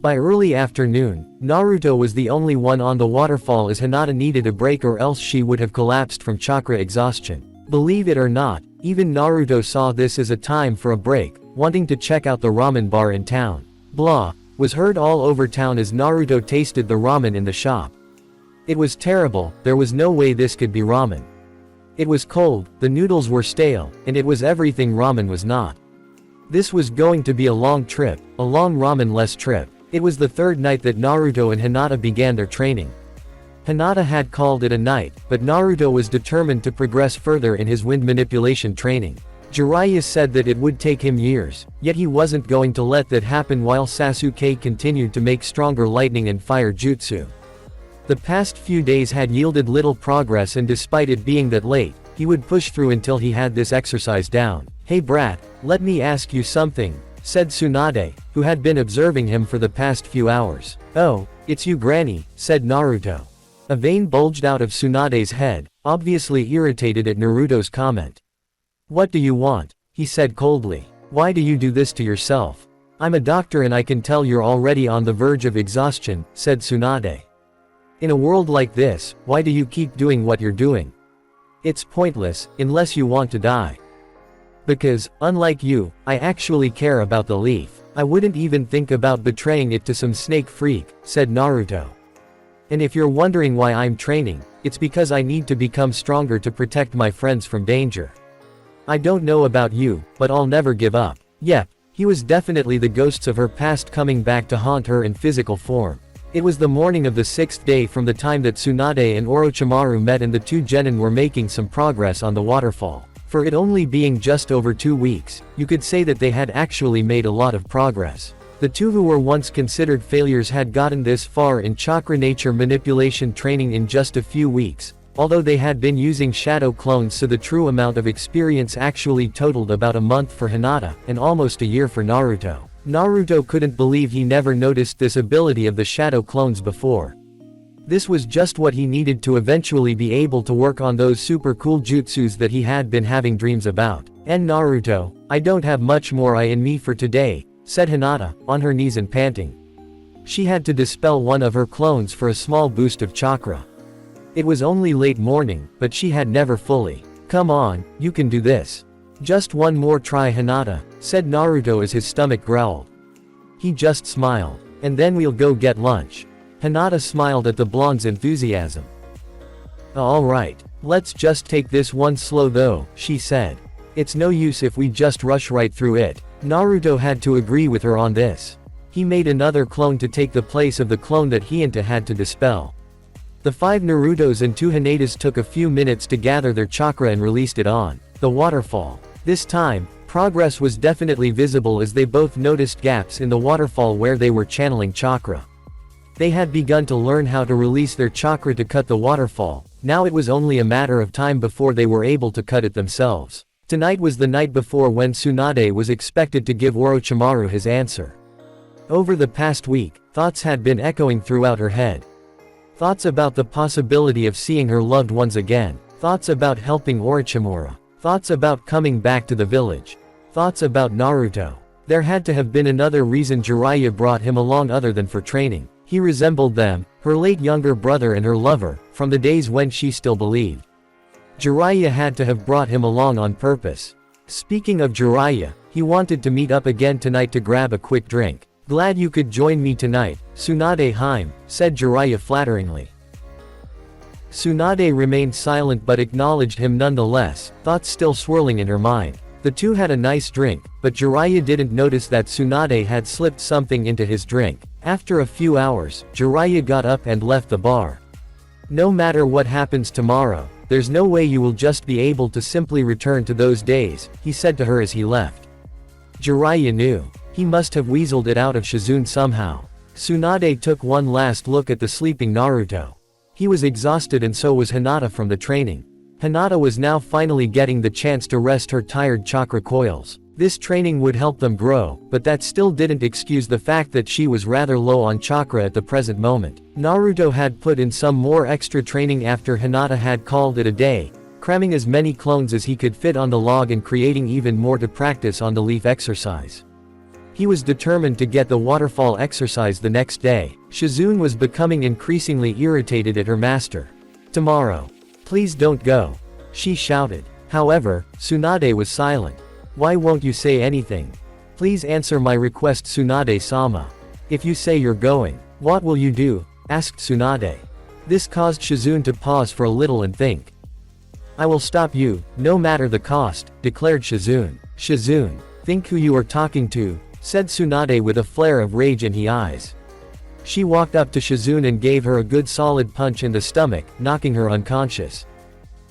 By early afternoon, Naruto was the only one on the waterfall as Hinata needed a break or else she would have collapsed from chakra exhaustion. Believe it or not, even Naruto saw this as a time for a break, wanting to check out the ramen bar in town. Blah was heard all over town as Naruto tasted the ramen in the shop. It was terrible, there was no way this could be ramen. It was cold, the noodles were stale, and it was everything ramen was not. This was going to be a long trip, a long ramen-less trip. It was the 3rd night that Naruto and Hinata began their training. Hinata had called it a night, but Naruto was determined to progress further in his wind manipulation training. Jiraiya said that it would take him years, yet he wasn't going to let that happen while Sasuke continued to make stronger lightning and fire jutsu. The past few days had yielded little progress, and despite it being that late, he would push through until he had this exercise down. Hey brat, let me ask you something, said Tsunade, who had been observing him for the past few hours. Oh, it's you granny, said Naruto. A vein bulged out of Tsunade's head, obviously irritated at Naruto's comment. What do you want? He said coldly. Why do you do this to yourself? I'm a doctor and I can tell you're already on the verge of exhaustion, said Tsunade. In a world like this, why do you keep doing what you're doing? It's pointless, unless you want to die. Because, unlike you, I actually care about the leaf. I wouldn't even think about betraying it to some snake freak, said Naruto. And if you're wondering why I'm training, it's because I need to become stronger to protect my friends from danger. I don't know about you, but I'll never give up. Yep, he was definitely the ghosts of her past coming back to haunt her in physical form. It was the morning of the 6th day from the time that Tsunade and Orochimaru met, and the 2 genin were making some progress on the waterfall. For it only being just over 2 weeks, you could say that they had actually made a lot of progress. The 2 who were once considered failures had gotten this far in chakra nature manipulation training in just a few weeks, although they had been using shadow clones, so the true amount of experience actually totaled about a month for Hinata, and almost a year for Naruto. Naruto couldn't believe he never noticed this ability of the shadow clones before. This was just what he needed to eventually be able to work on those super cool jutsus that he had been having dreams about. And Naruto, I don't have much more in me for today, said Hinata, on her knees and panting. She had to dispel one of her clones for a small boost of chakra. It was only late morning, but she had never fully. Come on, you can do this. Just one more try, Hinata, said Naruto as his stomach growled. He just smiled. And then we'll go get lunch. Hinata smiled at the blonde's enthusiasm. Alright, let's just take this one slow though, she said. It's no use if we just rush right through it. Naruto had to agree with her on this. He made another clone to take the place of the clone that Hinata had to dispel. The 5 Narutos and 2 Hinatas took a few minutes to gather their chakra and released it on the waterfall. This time, progress was definitely visible as they both noticed gaps in the waterfall where they were channeling chakra. They had begun to learn how to release their chakra to cut the waterfall, now it was only a matter of time before they were able to cut it themselves. Tonight was the night before when Tsunade was expected to give Orochimaru his answer. Over the past week, thoughts had been echoing throughout her head. Thoughts about the possibility of seeing her loved ones again. Thoughts about helping Orochimaru. Thoughts about coming back to the village. Thoughts about Naruto. There had to have been another reason Jiraiya brought him along other than for training. He resembled them, her late younger brother and her lover, from the days when she still believed. Jiraiya had to have brought him along on purpose. Speaking of Jiraiya, he wanted to meet up again tonight to grab a quick drink. Glad you could join me tonight, Tsunade Hime, said Jiraiya flatteringly. Tsunade remained silent but acknowledged him nonetheless, thoughts still swirling in her mind. The two had a nice drink, but Jiraiya didn't notice that Tsunade had slipped something into his drink. After a few hours, Jiraiya got up and left the bar. No matter what happens tomorrow, there's no way you will just be able to simply return to those days, he said to her as he left. Jiraiya knew. He must have weaseled it out of Shizune somehow. Tsunade took one last look at the sleeping Naruto. He was exhausted and so was Hinata from the training. Hinata was now finally getting the chance to rest her tired chakra coils. This training would help them grow, but that still didn't excuse the fact that she was rather low on chakra at the present moment. Naruto had put in some more extra training after Hinata had called it a day, cramming as many clones as he could fit on the log and creating even more to practice on the leaf exercise. He was determined to get the waterfall exercise the next day. Shizune was becoming increasingly irritated at her master. Tomorrow. Please don't go. She shouted. However, Tsunade was silent. Why won't you say anything? Please answer my request, Tsunade-sama. If you say you're going, what will you do? Asked Tsunade. This caused Shizune to pause for a little and think. I will stop you, no matter the cost, declared Shizune. Shizune, think who you are talking to, said Tsunade with a flare of rage in his eyes. She walked up to Shizune and gave her a good solid punch in the stomach, knocking her unconscious.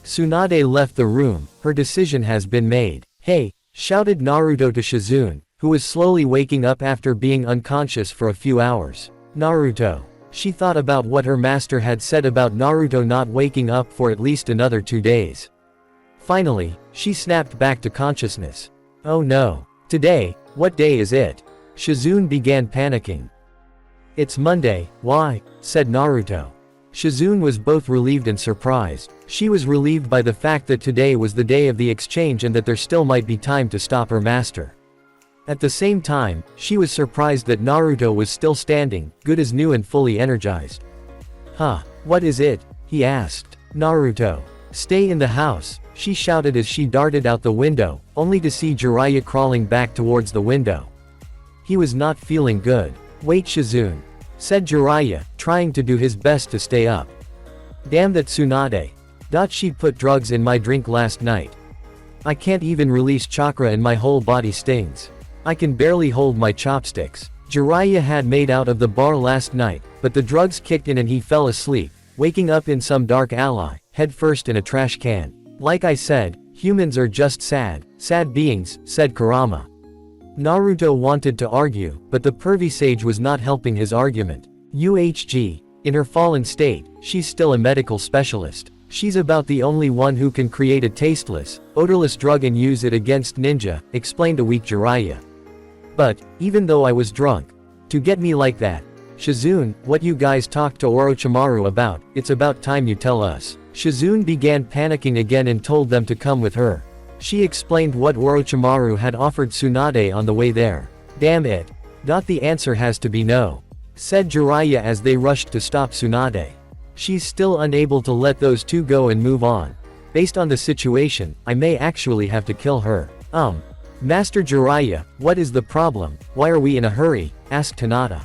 Tsunade left the room, her decision has been made. Hey! Shouted Naruto to Shizune, who was slowly waking up after being unconscious for a few hours. Naruto. She thought about what her master had said about Naruto not waking up for at least another 2 days. Finally, she snapped back to consciousness. Oh no. Today, what day is it? Shizune began panicking. It's Monday, why? Said Naruto. Shizune was both relieved and surprised. She was relieved by the fact that today was the day of the exchange and that there still might be time to stop her master. At the same time, she was surprised that Naruto was still standing, good as new and fully energized. Huh, what is it? He asked. Naruto. Stay in the house, she shouted as she darted out the window, only to see Jiraiya crawling back towards the window. He was not feeling good. Wait, Shizune, said Jiraiya, trying to do his best to stay up. Damn that Tsunade. She put drugs in my drink last night. I can't even release chakra and my whole body stings. I can barely hold my chopsticks. Jiraiya had made out of the bar last night, but the drugs kicked in and he fell asleep, waking up in some dark alley, head first in a trash can. Like I said, humans are just sad beings, said Kurama. Naruto wanted to argue, but the pervy sage was not helping his argument. UHG. In her fallen state, she's still a medical specialist. She's about the only one who can create a tasteless, odorless drug and use it against ninja, explained a weak Jiraiya. But, even though I was drunk, to get me like that. Shizune, what you guys talked to Orochimaru about, it's about time you tell us. Shizune began panicking again and told them to come with her. She explained what Orochimaru had offered Tsunade on the way there. Damn it. The answer has to be no, said Jiraiya as they rushed to stop Tsunade. She's still unable to let those two go and move on. Based on the situation, I may actually have to kill her. Master Jiraiya, what is the problem? Why are we in a hurry? Asked Hinata.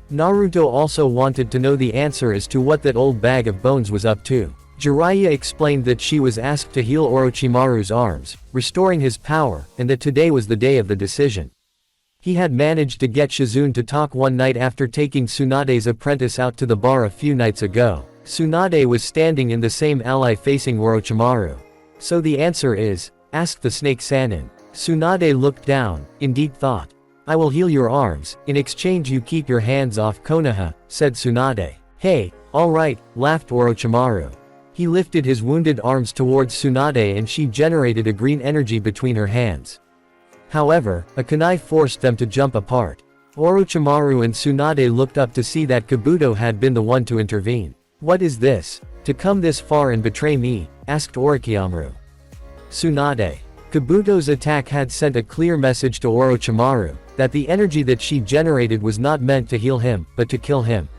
Naruto also wanted to know the answer as to what that old bag of bones was up to. Jiraiya explained that she was asked to heal Orochimaru's arms, restoring his power, and that today was the day of the decision. He had managed to get Shizune to talk one night after taking Tsunade's apprentice out to the bar a few nights ago. Tsunade was standing in the same alley facing Orochimaru. "So the answer is?" asked the snake Sannin. Tsunade looked down, in deep thought. "I will heal your arms, in exchange you keep your hands off Konoha," said Tsunade. "Hey, alright," laughed Orochimaru. He lifted his wounded arms towards Tsunade and she generated a green energy between her hands. However, a kunai forced them to jump apart. Orochimaru and Tsunade looked up to see that Kabuto had been the one to intervene. "What is this? To come this far and betray me?" asked Orochimaru. Tsunade. Kabuto's attack had sent a clear message to Orochimaru, that the energy that she generated was not meant to heal him, but to kill him.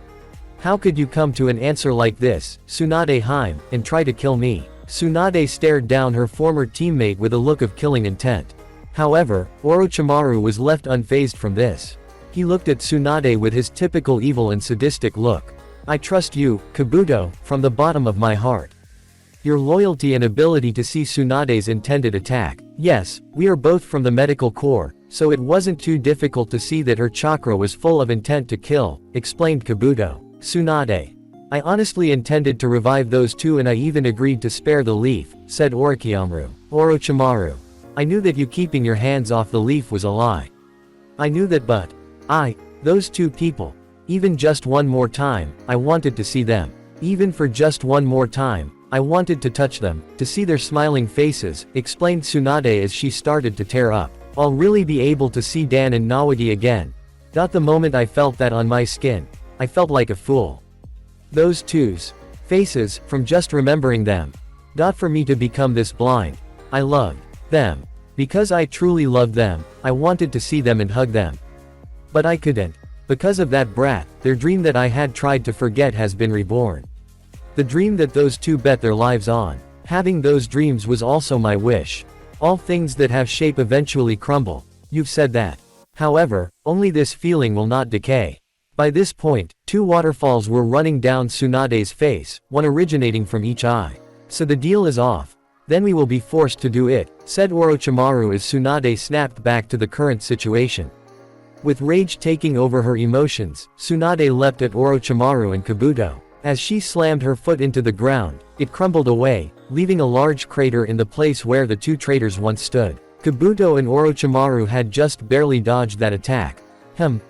"How could you come to an answer like this, Tsunade Heim, and try to kill me?" Tsunade stared down her former teammate with a look of killing intent. However, Orochimaru was left unfazed from this. He looked at Tsunade with his typical evil and sadistic look. "I trust you, Kabuto, from the bottom of my heart. Your loyalty and ability to see Tsunade's intended attack. Yes, we are both from the medical corps, so it wasn't too difficult to see that her chakra was full of intent to kill," explained Kabuto. Tsunade. "I honestly intended to revive those two and I even agreed to spare the leaf," said Orochimaru. "I knew that you keeping your hands off the leaf was a lie. I knew that, but those two people. Even just one more time, I wanted to see them. Even for just one more time, I wanted to touch them, to see their smiling faces," explained Tsunade as she started to tear up. "I'll really be able to see Dan and Nawagi again. The moment I felt that on my skin, I felt like a fool. Those two's faces, from just remembering them. For me to become this blind. I loved them. Because I truly loved them, I wanted to see them and hug them. But I couldn't. Because of that brat, their dream that I had tried to forget has been reborn. The dream that those two bet their lives on. Having those dreams was also my wish. All things that have shape eventually crumble. You've said that. However, only this feeling will not decay." By this point, two waterfalls were running down Tsunade's face, one originating from each eye. "So the deal is off. Then we will be forced to do it," said Orochimaru as Tsunade snapped back to the current situation. With rage taking over her emotions, Tsunade leapt at Orochimaru and Kabuto. As she slammed her foot into the ground, it crumbled away, leaving a large crater in the place where the two traitors once stood. Kabuto and Orochimaru had just barely dodged that attack.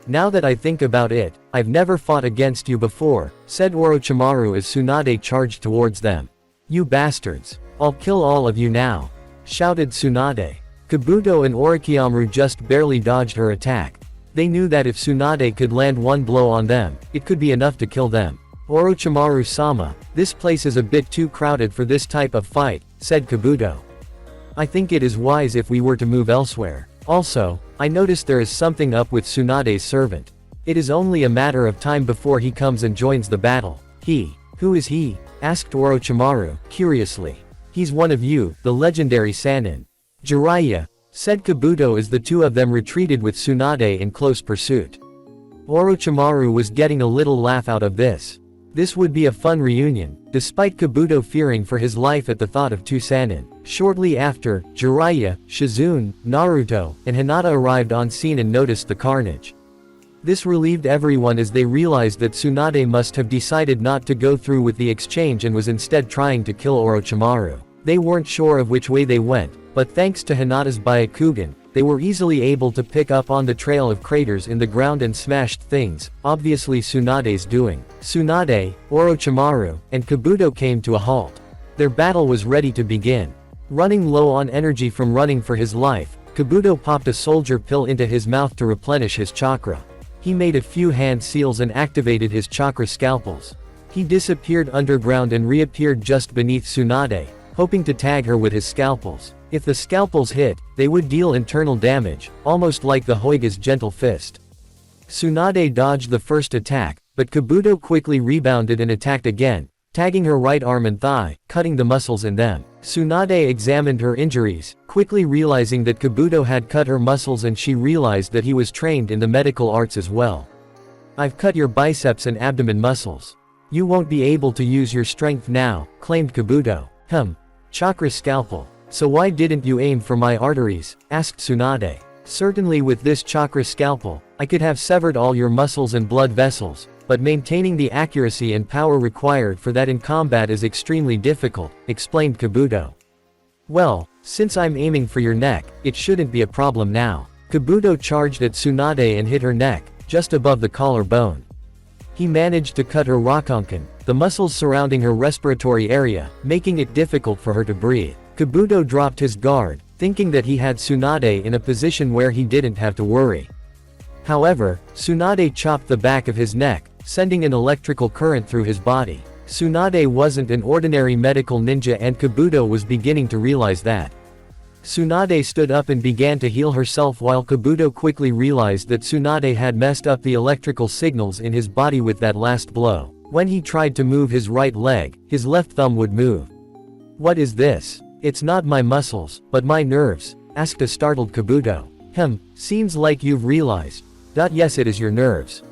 Now that I think about it, I've never fought against you before," said Orochimaru as Tsunade charged towards them. "You bastards. I'll kill all of you now," shouted Tsunade. Kabuto and Orochimaru just barely dodged her attack. They knew that if Tsunade could land one blow on them, it could be enough to kill them. "Orochimaru-sama, this place is a bit too crowded for this type of fight," said Kabuto. "I think it is wise if we were to move elsewhere. Also, I noticed there is something up with Tsunade's servant. It is only a matter of time before he comes and joins the battle." Who is he?" asked Orochimaru, curiously. "He's one of you, the legendary Sannin." "Jiraiya," said Kabuto as the two of them retreated with Tsunade in close pursuit. Orochimaru was getting a little laugh out of this. This would be a fun reunion, despite Kabuto fearing for his life at the thought of two Sannin. Shortly after, Jiraiya, Shizune, Naruto, and Hinata arrived on scene and noticed the carnage. This relieved everyone as they realized that Tsunade must have decided not to go through with the exchange and was instead trying to kill Orochimaru. They weren't sure of which way they went, but thanks to Hinata's Byakugan, they were easily able to pick up on the trail of craters in the ground and smashed things, obviously Tsunade's doing. Tsunade, Orochimaru, and Kabuto came to a halt. Their battle was ready to begin. Running low on energy from running for his life, Kabuto popped a soldier pill into his mouth to replenish his chakra. He made a few hand seals and activated his chakra scalpels. He disappeared underground and reappeared just beneath Tsunade, hoping to tag her with his scalpels. If the scalpels hit, they would deal internal damage, almost like the Hokage's gentle fist. Tsunade dodged the first attack, but Kabuto quickly rebounded and attacked again, tagging her right arm and thigh, cutting the muscles in them. Tsunade examined her injuries, quickly realizing that Kabuto had cut her muscles and she realized that he was trained in the medical arts as well. "I've cut your biceps and abdomen muscles. You won't be able to use your strength now," claimed Kabuto. Chakra scalpel. "So why didn't you aim for my arteries?" asked Tsunade. Certainly with this chakra scalpel, I could have severed all your muscles and blood vessels, but maintaining the accuracy and power required for that in combat is extremely difficult, explained Kabuto. Well, since I'm aiming for your neck, it shouldn't be a problem now. Kabuto charged at Tsunade and hit her neck, just above the collarbone. He managed to cut her rakanken, the muscles surrounding her respiratory area, making it difficult for her to breathe. Kabuto dropped his guard, thinking that he had Tsunade in a position where he didn't have to worry. However, Tsunade chopped the back of his neck, sending an electrical current through his body. Tsunade wasn't an ordinary medical ninja and Kabuto was beginning to realize that. Tsunade stood up and began to heal herself while Kabuto quickly realized that Tsunade had messed up the electrical signals in his body with that last blow. When he tried to move his right leg, his left thumb would move. What is this? It's not my muscles, but my nerves, asked a startled Kabuto. Seems like you've realized. Yes, it is your nerves.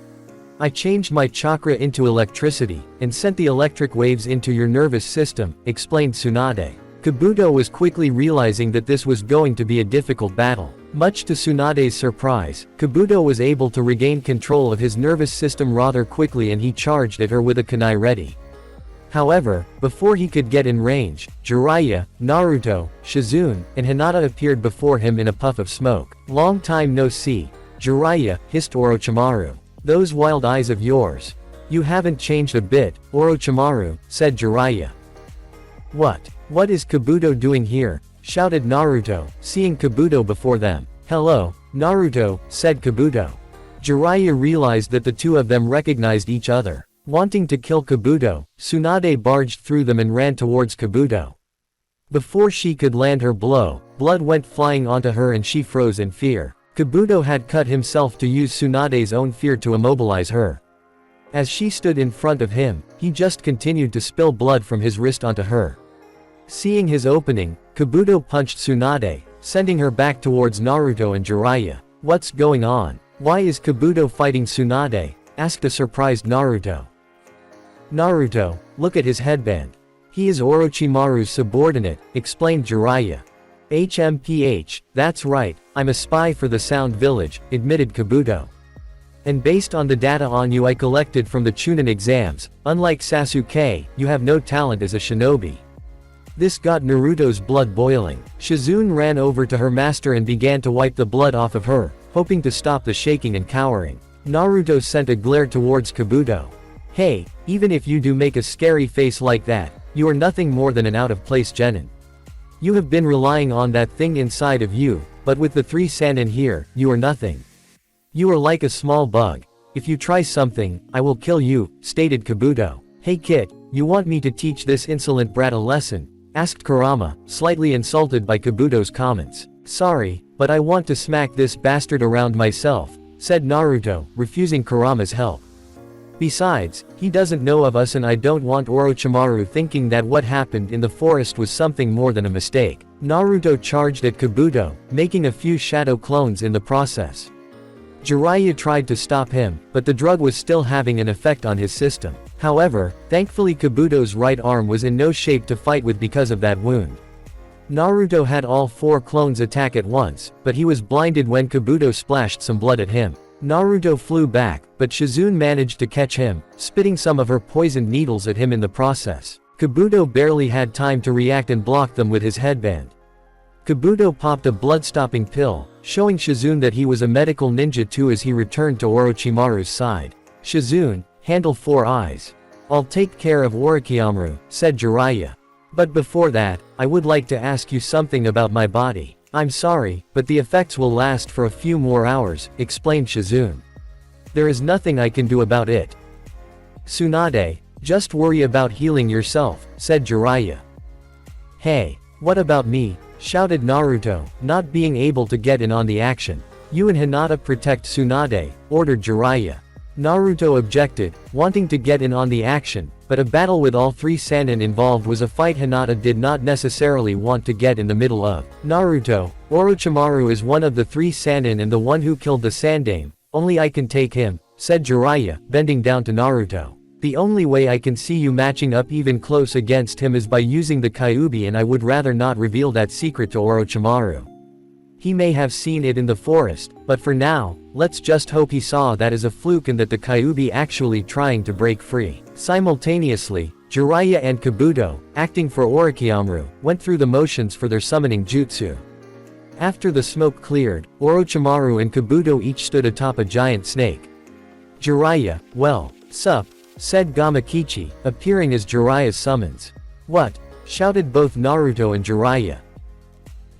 I changed my chakra into electricity, and sent the electric waves into your nervous system, explained Tsunade. Kabuto was quickly realizing that this was going to be a difficult battle. Much to Tsunade's surprise, Kabuto was able to regain control of his nervous system rather quickly and he charged at her with a kunai ready. However, before he could get in range, Jiraiya, Naruto, Shizune, and Hinata appeared before him in a puff of smoke. Long time no see. Jiraiya, hissed Orochimaru. Those wild eyes of yours. You haven't changed a bit, Orochimaru, said Jiraiya. What is Kabuto doing here? Shouted Naruto, seeing Kabuto before them. Hello, Naruto, said Kabuto. Jiraiya realized that the two of them recognized each other. Wanting to kill Kabuto, Tsunade barged through them and ran towards Kabuto. Before she could land her blow, blood went flying onto her and she froze in fear. Kabuto had cut himself to use Tsunade's own fear to immobilize her. As she stood in front of him, he just continued to spill blood from his wrist onto her. Seeing his opening, Kabuto punched Tsunade, sending her back towards Naruto and Jiraiya. What's going on? Why is Kabuto fighting Tsunade? Asked a surprised Naruto. Naruto, look at his headband. He is Orochimaru's subordinate, explained Jiraiya. HMPH, that's right, I'm a spy for the Sound Village, admitted Kabuto. And based on the data on you I collected from the Chunin exams, unlike Sasuke, you have no talent as a shinobi. This got Naruto's blood boiling. Shizune ran over to her master and began to wipe the blood off of her, hoping to stop the shaking and cowering. Naruto sent a glare towards Kabuto. Hey, even if you do make a scary face like that, you are nothing more than an out-of-place genin. You have been relying on that thing inside of you, but with the 3 Sannin here, you are nothing. You are like a small bug. If you try something, I will kill you, stated Kabuto. Hey kid, you want me to teach this insolent brat a lesson? Asked Kurama, slightly insulted by Kabuto's comments. Sorry, but I want to smack this bastard around myself, said Naruto, refusing Kurama's help. Besides, he doesn't know of us and I don't want Orochimaru thinking that what happened in the forest was something more than a mistake. Naruto charged at Kabuto, making a few shadow clones in the process. Jiraiya tried to stop him, but the drug was still having an effect on his system. However, thankfully Kabuto's right arm was in no shape to fight with because of that wound. Naruto had all 4 clones attack at once, but he was blinded when Kabuto splashed some blood at him. Naruto flew back, but Shizune managed to catch him, spitting some of her poisoned needles at him in the process. Kabuto barely had time to react and blocked them with his headband. Kabuto popped a blood-stopping pill, showing Shizune that he was a medical ninja too as he returned to Orochimaru's side. Shizune, handle 4 eyes. I'll take care of Orochimaru, said Jiraiya. But before that, I would like to ask you something about my body. I'm sorry, but the effects will last for a few more hours, explained Shizune. There is nothing I can do about it. Tsunade, just worry about healing yourself, said Jiraiya. Hey, what about me? Shouted Naruto, not being able to get in on the action. You and Hinata protect Tsunade, ordered Jiraiya. Naruto objected, wanting to get in on the action, but a battle with all 3 Sannin involved was a fight Hinata did not necessarily want to get in the middle of. Naruto, Orochimaru is one of the 3 Sannin and the one who killed the Sandame, only I can take him, said Jiraiya, bending down to Naruto. The only way I can see you matching up even close against him is by using the Kyuubi and I would rather not reveal that secret to Orochimaru. He may have seen it in the forest, but for now, let's just hope he saw that as a fluke and that the Kyuubi actually trying to break free. Simultaneously, Jiraiya and Kabuto, acting for Orochimaru, went through the motions for their summoning jutsu. After the smoke cleared, Orochimaru and Kabuto each stood atop a giant snake. Jiraiya, well, sup, said Gamakichi, appearing as Jiraiya's summons. What? Shouted both Naruto and Jiraiya.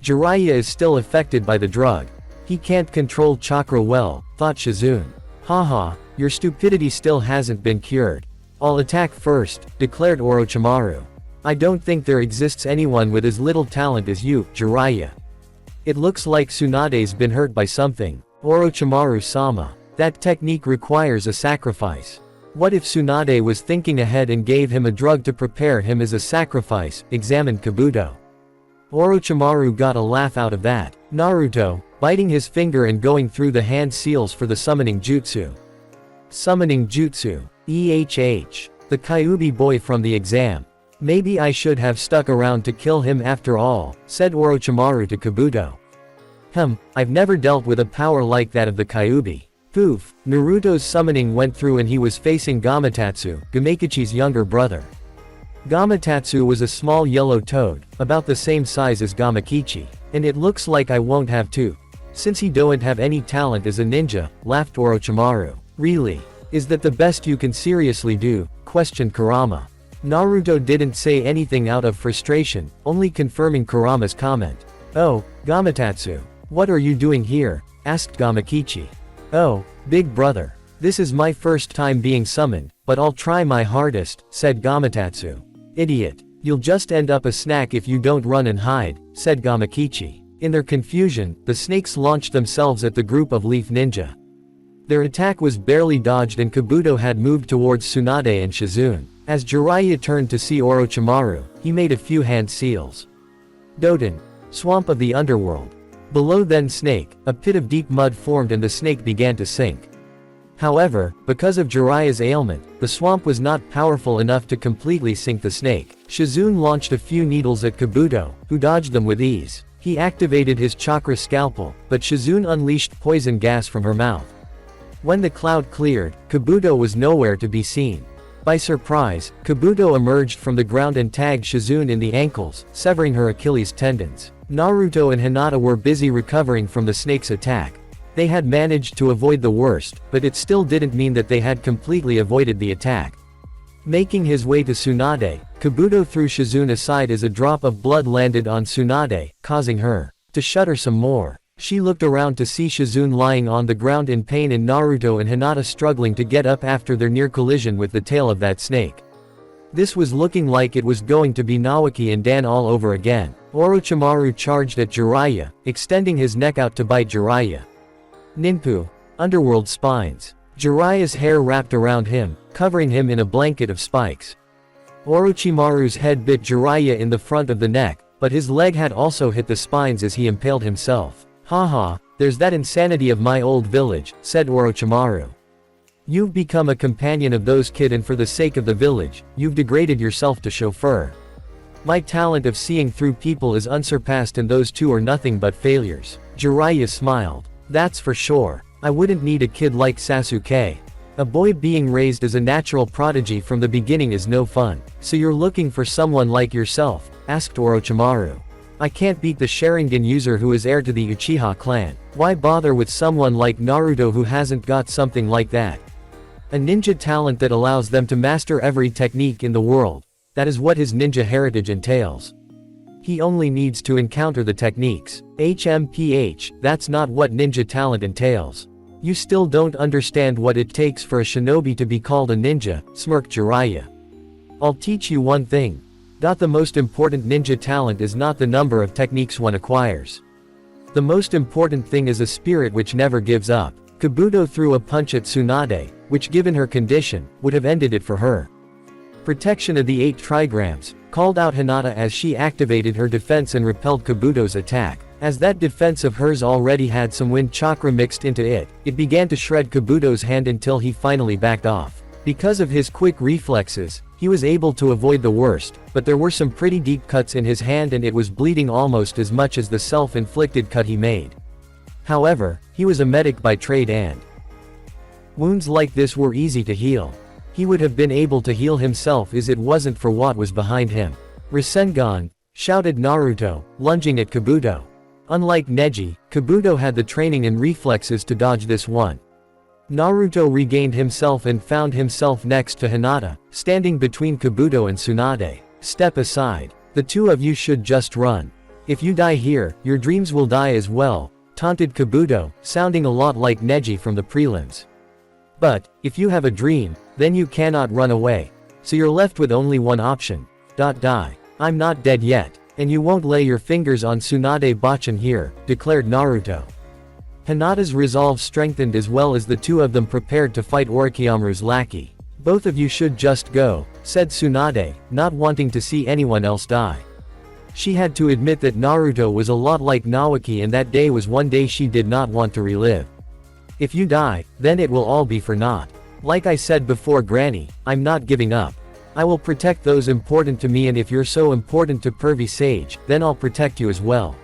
Jiraiya is still affected by the drug. He can't control chakra well, thought Shizune. Haha, your stupidity still hasn't been cured. I'll attack first, declared Orochimaru. I don't think there exists anyone with as little talent as you, Jiraiya. It looks like Tsunade's been hurt by something. Orochimaru-sama. That technique requires a sacrifice. What if Tsunade was thinking ahead and gave him a drug to prepare him as a sacrifice, examined Kabuto. Orochimaru got a laugh out of that. Naruto, biting his finger and going through the hand seals for the summoning jutsu. Summoning jutsu. The Kyuubi boy from the exam. Maybe I should have stuck around to kill him after all, said Orochimaru to Kabuto. I've never dealt with a power like that of the Kyuubi. Poof, Naruto's summoning went through and he was facing Gamatsu, Gamakichi's younger brother. Gamatsu was a small yellow toad, about the same size as Gamakichi. And it looks like I won't have to. Since he don't have any talent as a ninja, laughed Orochimaru. Really? Is that the best you can seriously do? Questioned Kurama. Naruto didn't say anything out of frustration, only confirming Kurama's comment. Oh, Gamatsu. What are you doing here? Asked Gamakichi. Oh, big brother. This is my first time being summoned, but I'll try my hardest, said Gamatsu. Idiot. You'll just end up a snack if you don't run and hide, said Gamakichi. In their confusion, the snakes launched themselves at the group of Leaf Ninja. Their attack was barely dodged and Kabuto had moved towards Tsunade and Shizune. As Jiraiya turned to see Orochimaru, he made a few hand seals. Doden. Swamp of the underworld. Below then snake, a pit of deep mud formed and the snake began to sink. However, because of Jiraiya's ailment, the swamp was not powerful enough to completely sink the snake. Shizune launched a few needles at Kabuto, who dodged them with ease. He activated his chakra scalpel, but Shizune unleashed poison gas from her mouth. When the cloud cleared, Kabuto was nowhere to be seen. By surprise, Kabuto emerged from the ground and tagged Shizune in the ankles, severing her Achilles tendons. Naruto and Hinata were busy recovering from the snake's attack. They had managed to avoid the worst, but it still didn't mean that they had completely avoided the attack. Making his way to Tsunade, Kabuto threw Shizune aside as a drop of blood landed on Tsunade, causing her to shudder some more. She looked around to see Shizune lying on the ground in pain and Naruto and Hinata struggling to get up after their near collision with the tail of that snake. This was looking like it was going to be Naoki and Dan all over again. Orochimaru charged at Jiraiya, extending his neck out to bite Jiraiya. Ninpu. Underworld spines. Jiraiya's hair wrapped around him, covering him in a blanket of spikes. Orochimaru's head bit Jiraiya in the front of the neck, but his leg had also hit the spines as he impaled himself. Haha, there's that insanity of my old village, said Orochimaru. You've become a companion of those kid and for the sake of the village, you've degraded yourself to chauffeur. My talent of seeing through people is unsurpassed and those two are nothing but failures. Jiraiya smiled. That's for sure. I wouldn't need a kid like Sasuke. A boy being raised as a natural prodigy from the beginning is no fun. So you're looking for someone like yourself? Asked Orochimaru. I can't beat the Sharingan user who is heir to the Uchiha clan. Why bother with someone like Naruto who hasn't got something like that? A ninja talent that allows them to master every technique in the world. That is what his ninja heritage entails. He only needs to encounter the techniques. HMPH, that's not what ninja talent entails. You still don't understand what it takes for a shinobi to be called a ninja, smirked Jiraiya. I'll teach you one thing. The most important ninja talent is not the number of techniques one acquires. The most important thing is a spirit which never gives up. Kabuto threw a punch at Tsunade, which given her condition, would have ended it for her. Protection of the 8 trigrams, called out Hinata as she activated her defense and repelled Kabuto's attack. As that defense of hers already had some wind chakra mixed into it, it began to shred Kabuto's hand until he finally backed off. Because of his quick reflexes, He was able to avoid the worst, but there were some pretty deep cuts in his hand and it was bleeding almost as much as the self-inflicted cut he made. However, he was a medic by trade and wounds like this were easy to heal. He would have been able to heal himself if it wasn't for what was behind him. Rasengan! Shouted Naruto, lunging at Kabuto. Unlike Neji, Kabuto had the training and reflexes to dodge this one. Naruto regained himself and found himself next to Hinata, standing between Kabuto and Tsunade. Step aside. The two of you should just run. If you die here, your dreams will die as well, taunted Kabuto, sounding a lot like Neji from the prelims. But, if you have a dream, then you cannot run away. So you're left with only one option. Die. I'm not dead yet. And you won't lay your fingers on Tsunade Bachan here, declared Naruto. Hinata's resolve strengthened as well as the two of them prepared to fight Orochimaru's lackey. Both of you should just go, said Tsunade, not wanting to see anyone else die. She had to admit that Naruto was a lot like Naoki and that day was one day she did not want to relive. If you die, then it will all be for naught. Like I said before Granny, I'm not giving up. I will protect those important to me and if you're so important to Pervy Sage, then I'll protect you as well.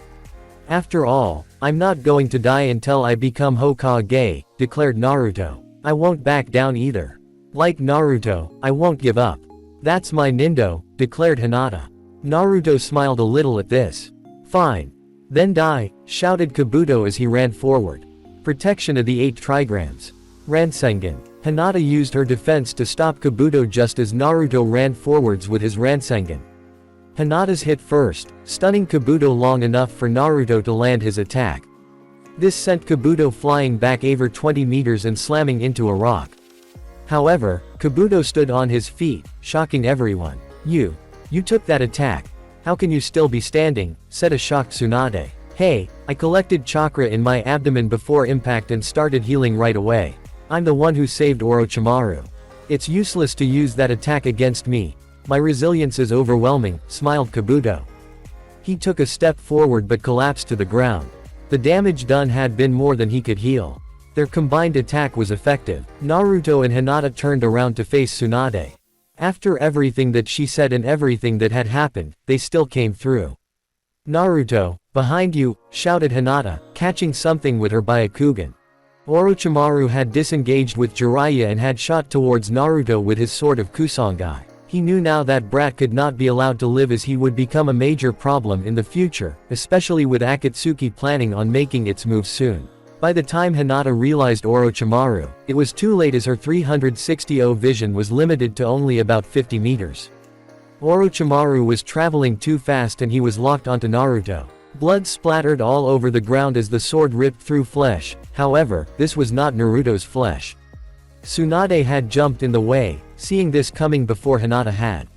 After all, I'm not going to die until I become Hokage, declared Naruto. I won't back down either. Like Naruto, I won't give up. That's my Nindo, declared Hinata. Naruto smiled a little at this. Fine. Then die, shouted Kabuto as he ran forward. Protection of the 8 trigrams. Rasengan. Hinata used her defense to stop Kabuto just as Naruto ran forwards with his Rasengan. Hinata's hit first, stunning Kabuto long enough for Naruto to land his attack. This sent Kabuto flying back over 20 meters and slamming into a rock. However, Kabuto stood on his feet, shocking everyone. You took that attack. How can you still be standing, said a shocked Tsunade. Hey, I collected chakra in my abdomen before impact and started healing right away. I'm the one who saved Orochimaru. It's useless to use that attack against me. My resilience is overwhelming, smiled Kabuto. He took a step forward but collapsed to the ground. The damage done had been more than he could heal. Their combined attack was effective. Naruto and Hinata turned around to face Tsunade. After everything that she said and everything that had happened, they still came through. Naruto, behind you, shouted Hinata, catching something with her Byakugan. Orochimaru had disengaged with Jiraiya and had shot towards Naruto with his sword of Kusangai. He knew now that brat could not be allowed to live as he would become a major problem in the future, especially with Akatsuki planning on making its move soon. By the time Hinata realized Orochimaru, it was too late as her 360-0 vision was limited to only about 50 meters. Orochimaru was traveling too fast and he was locked onto Naruto. Blood splattered all over the ground as the sword ripped through flesh, however, this was not Naruto's flesh. Tsunade had jumped in the way, seeing this coming before Hinata had.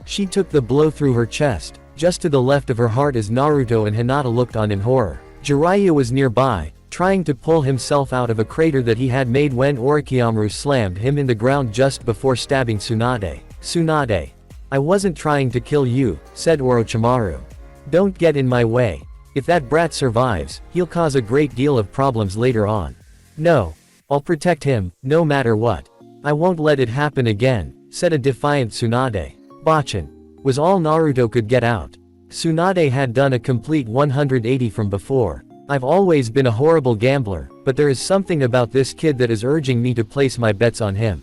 She took the blow through her chest, just to the left of her heart as Naruto and Hinata looked on in horror. Jiraiya was nearby, trying to pull himself out of a crater that he had made when Orochimaru slammed him in the ground just before stabbing Tsunade. Tsunade. I wasn't trying to kill you, said Orochimaru. Don't get in my way. If that brat survives, he'll cause a great deal of problems later on. No. I'll protect him, no matter what. I won't let it happen again, said a defiant Tsunade. Bachan. Was all Naruto could get out. Tsunade had done a complete 180 from before. I've always been a horrible gambler, but there is something about this kid that is urging me to place my bets on him.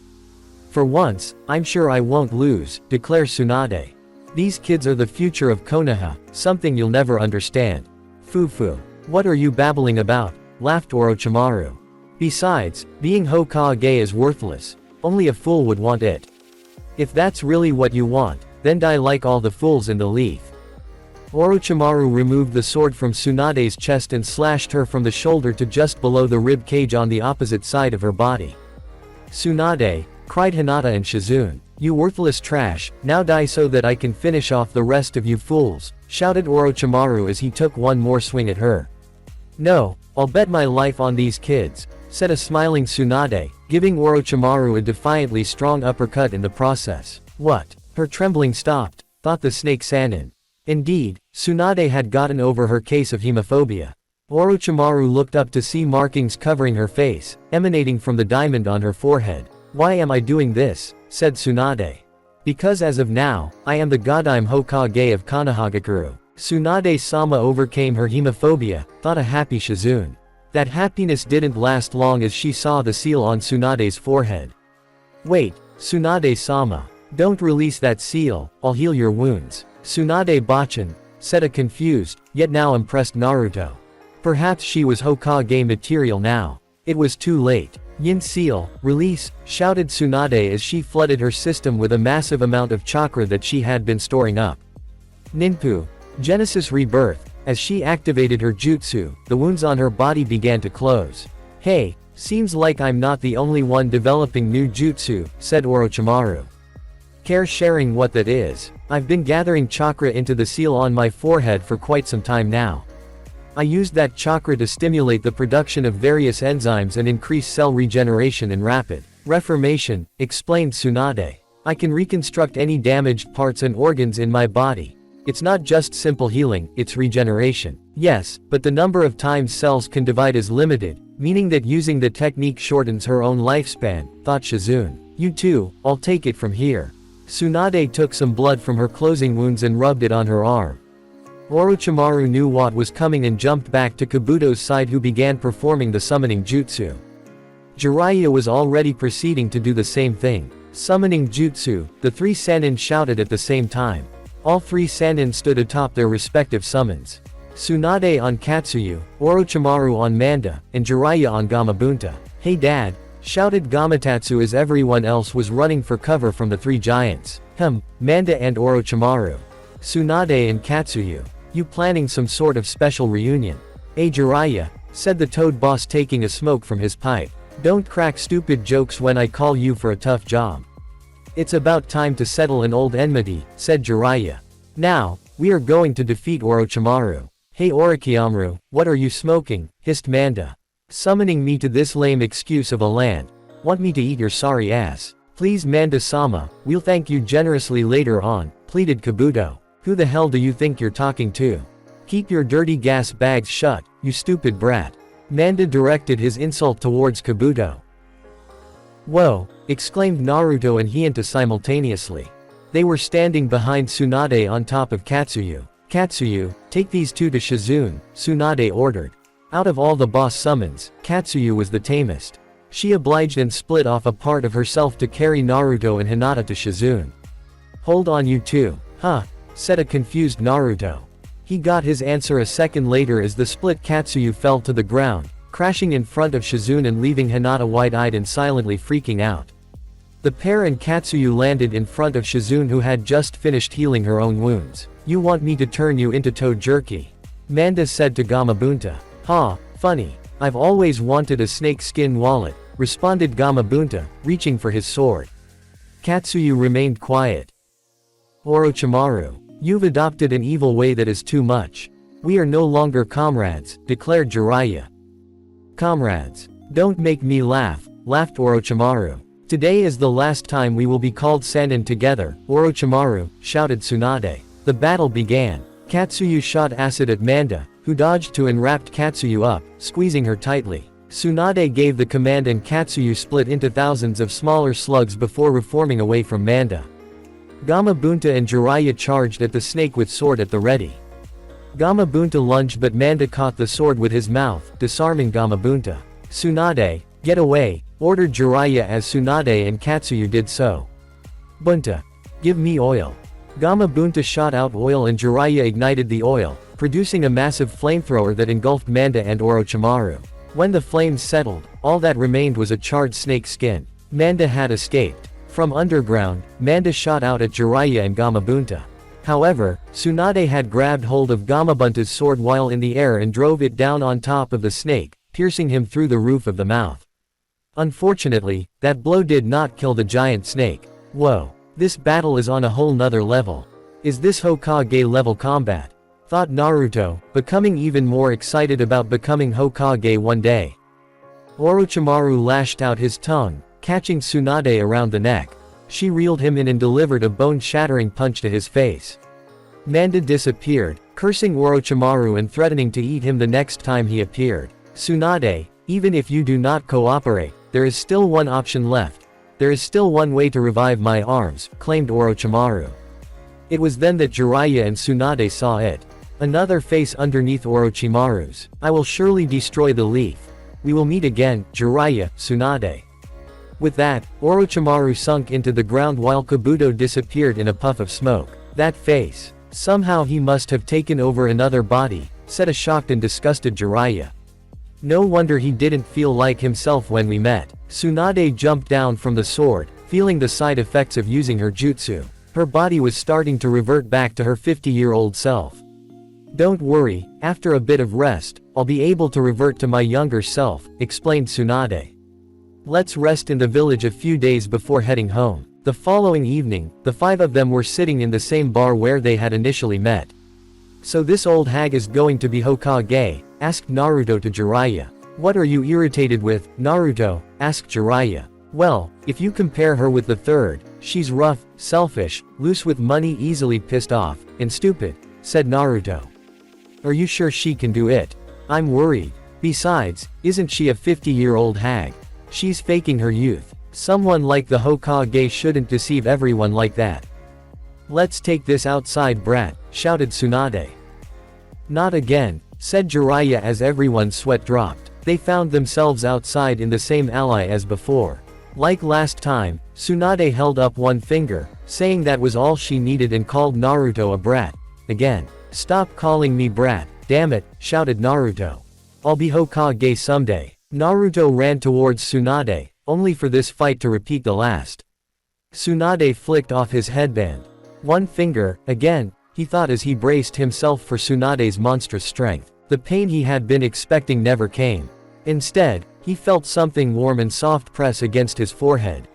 For once, I'm sure I won't lose, declares Tsunade. These kids are the future of Konoha, something you'll never understand. Fufu. What are you babbling about? Laughed Orochimaru. Besides, being Hokage is worthless. Only a fool would want it. If that's really what you want, then die like all the fools in the leaf. Orochimaru removed the sword from Tsunade's chest and slashed her from the shoulder to just below the rib cage on the opposite side of her body. Tsunade, cried Hinata and Shizune. You worthless trash, now die so that I can finish off the rest of you fools, shouted Orochimaru as he took one more swing at her. No, I'll bet my life on these kids, said a smiling Tsunade, giving Orochimaru a defiantly strong uppercut in the process. What? Her trembling stopped, thought the snake Sannin. Indeed, Tsunade had gotten over her case of hemophobia. Orochimaru looked up to see markings covering her face, emanating from the diamond on her forehead. Why am I doing this? Said Tsunade. Because as of now, I am the Godime Hokage of Konohagakure. Tsunade-sama overcame her hemophobia, thought a happy Shizune. That happiness didn't last long as she saw the seal on Tsunade's forehead. Wait, Tsunade-sama. Don't release that seal, I'll heal your wounds. Tsunade-bachan, said a confused, yet now impressed Naruto. Perhaps she was Hokage material now. It was too late. Yin seal, release, shouted Tsunade as she flooded her system with a massive amount of chakra that she had been storing up. Ninpu, Genesis rebirth, as she activated her jutsu, the wounds on her body began to close. Hey, seems like I'm not the only one developing new jutsu, said Orochimaru. Care sharing what that is? I've been gathering chakra into the seal on my forehead for quite some time now. I used that chakra to stimulate the production of various enzymes and increase cell regeneration and rapid reformation, explained Tsunade. I can reconstruct any damaged parts and organs in my body. It's not just simple healing, it's regeneration. Yes, but the number of times cells can divide is limited, meaning that using the technique shortens her own lifespan, thought Shizune. You too, I'll take it from here. Tsunade took some blood from her closing wounds and rubbed it on her arm. Orochimaru knew what was coming and jumped back to Kabuto's side, who began performing the summoning jutsu. Jiraiya was already proceeding to do the same thing. Summoning jutsu, the three Sannin shouted at the same time. All three Sannin stood atop their respective summons. Tsunade on Katsuyu, Orochimaru on Manda, and Jiraiya on Gamabunta. Hey dad, shouted Gamatatsu as everyone else was running for cover from the three giants. Manda and Orochimaru. Tsunade and Katsuyu. You planning some sort of special reunion? Jiraiya, said the Toad boss taking a smoke from his pipe. Don't crack stupid jokes when I call you for a tough job. It's about time to settle an old enmity, said Jiraiya. Now, we are going to defeat Orochimaru. Hey Orochimaru, what are you smoking? Hissed Manda. Summoning me to this lame excuse of a land. Want me to eat your sorry ass? Please Manda-sama, we'll thank you generously later on, pleaded Kabuto. Who the hell do you think you're talking to? Keep your dirty gas bags shut, you stupid brat. Manda directed his insult towards Kabuto. Whoa, exclaimed Naruto and Hinata simultaneously. They were standing behind Tsunade on top of Katsuyu. Katsuyu, take these two to Shizune, Tsunade ordered. Out of all the boss summons, Katsuyu was the tamest. She obliged and split off a part of herself to carry Naruto and Hinata to Shizune. Hold on you two, huh? Said a confused Naruto. He got his answer a second later as the split Katsuyu fell to the ground, crashing in front of Shizune and leaving Hinata wide-eyed and silently freaking out. The pair and Katsuyu landed in front of Shizune, who had just finished healing her own wounds. You want me to turn you into toad jerky? Manda said to Gamabunta. Ha, funny. I've always wanted a snake skin wallet, responded Gamabunta, reaching for his sword. Katsuyu remained quiet. Orochimaru, you've adopted an evil way that is too much. We are no longer comrades, declared Jiraiya. Comrades. Don't make me laugh, laughed Orochimaru. Today is the last time we will be called Sannin together, Orochimaru, shouted Tsunade. The battle began. Katsuyu shot acid at Manda, who dodged to and wrapped Katsuyu up, squeezing her tightly. Tsunade gave the command and Katsuyu split into thousands of smaller slugs before reforming away from Manda. Gamabunta and Jiraiya charged at the snake with sword at the ready. Gamabunta lunged, but Manda caught the sword with his mouth, disarming Gamabunta. Tsunade, get away, ordered Jiraiya as Tsunade and Katsuyu did so. Bunta, give me oil. Gamabunta shot out oil and Jiraiya ignited the oil, producing a massive flamethrower that engulfed Manda and Orochimaru. When the flames settled, all that remained was a charred snake skin. Manda had escaped. From underground, Manda shot out at Jiraiya and Gamabunta. However, Tsunade had grabbed hold of Gamabunta's sword while in the air and drove it down on top of the snake, piercing him through the roof of the mouth. Unfortunately, that blow did not kill the giant snake. Whoa. This battle is on a whole nother level. Is this Hokage level combat? Thought Naruto, becoming even more excited about becoming Hokage one day. Orochimaru lashed out his tongue, catching Tsunade around the neck. She reeled him in and delivered a bone-shattering punch to his face. Manda disappeared, cursing Orochimaru and threatening to eat him the next time he appeared. Tsunade, even if you do not cooperate, there is still one option left. there is still one way to revive my arms, claimed Orochimaru. It was then that Jiraiya and Tsunade saw it. Another face underneath Orochimaru's. I will surely destroy the leaf. We will meet again, Jiraiya, Tsunade. With that, Orochimaru sunk into the ground while Kabuto disappeared in a puff of smoke. That face. Somehow he must have taken over another body, said a shocked and disgusted Jiraiya. No wonder he didn't feel like himself when we met. Tsunade jumped down from the sword, feeling the side effects of using her jutsu. Her body was starting to revert back to her 50-year-old self. Don't worry, after a bit of rest, I'll be able to revert to my younger self, explained Tsunade. Let's rest in the village a few days before heading home. The following evening, the five of them were sitting in the same bar where they had initially met. So this old hag is going to be Hokage? Asked Naruto to Jiraiya. What are you irritated with, Naruto? Asked Jiraiya. Well, if you compare her with the third, she's rough, selfish, loose with money, easily pissed off, and stupid, said Naruto. Are you sure she can do it? I'm worried. Besides, isn't she a 50-year-old hag? She's faking her youth. Someone like the Hokage shouldn't deceive everyone like that. Let's take this outside, brat, shouted Tsunade. Not again, said Jiraiya as everyone's sweat dropped. They found themselves outside in the same ally as before. Like last time, Tsunade held up one finger, saying that was all she needed and called Naruto a brat. Again. Stop calling me brat, damn it, shouted Naruto. I'll be Hokage someday. Naruto ran towards Tsunade, only for this fight to repeat the last. Tsunade flicked off his headband. One finger, again, he thought as he braced himself for Tsunade's monstrous strength. The pain he had been expecting never came. Instead, he felt something warm and soft press against his forehead.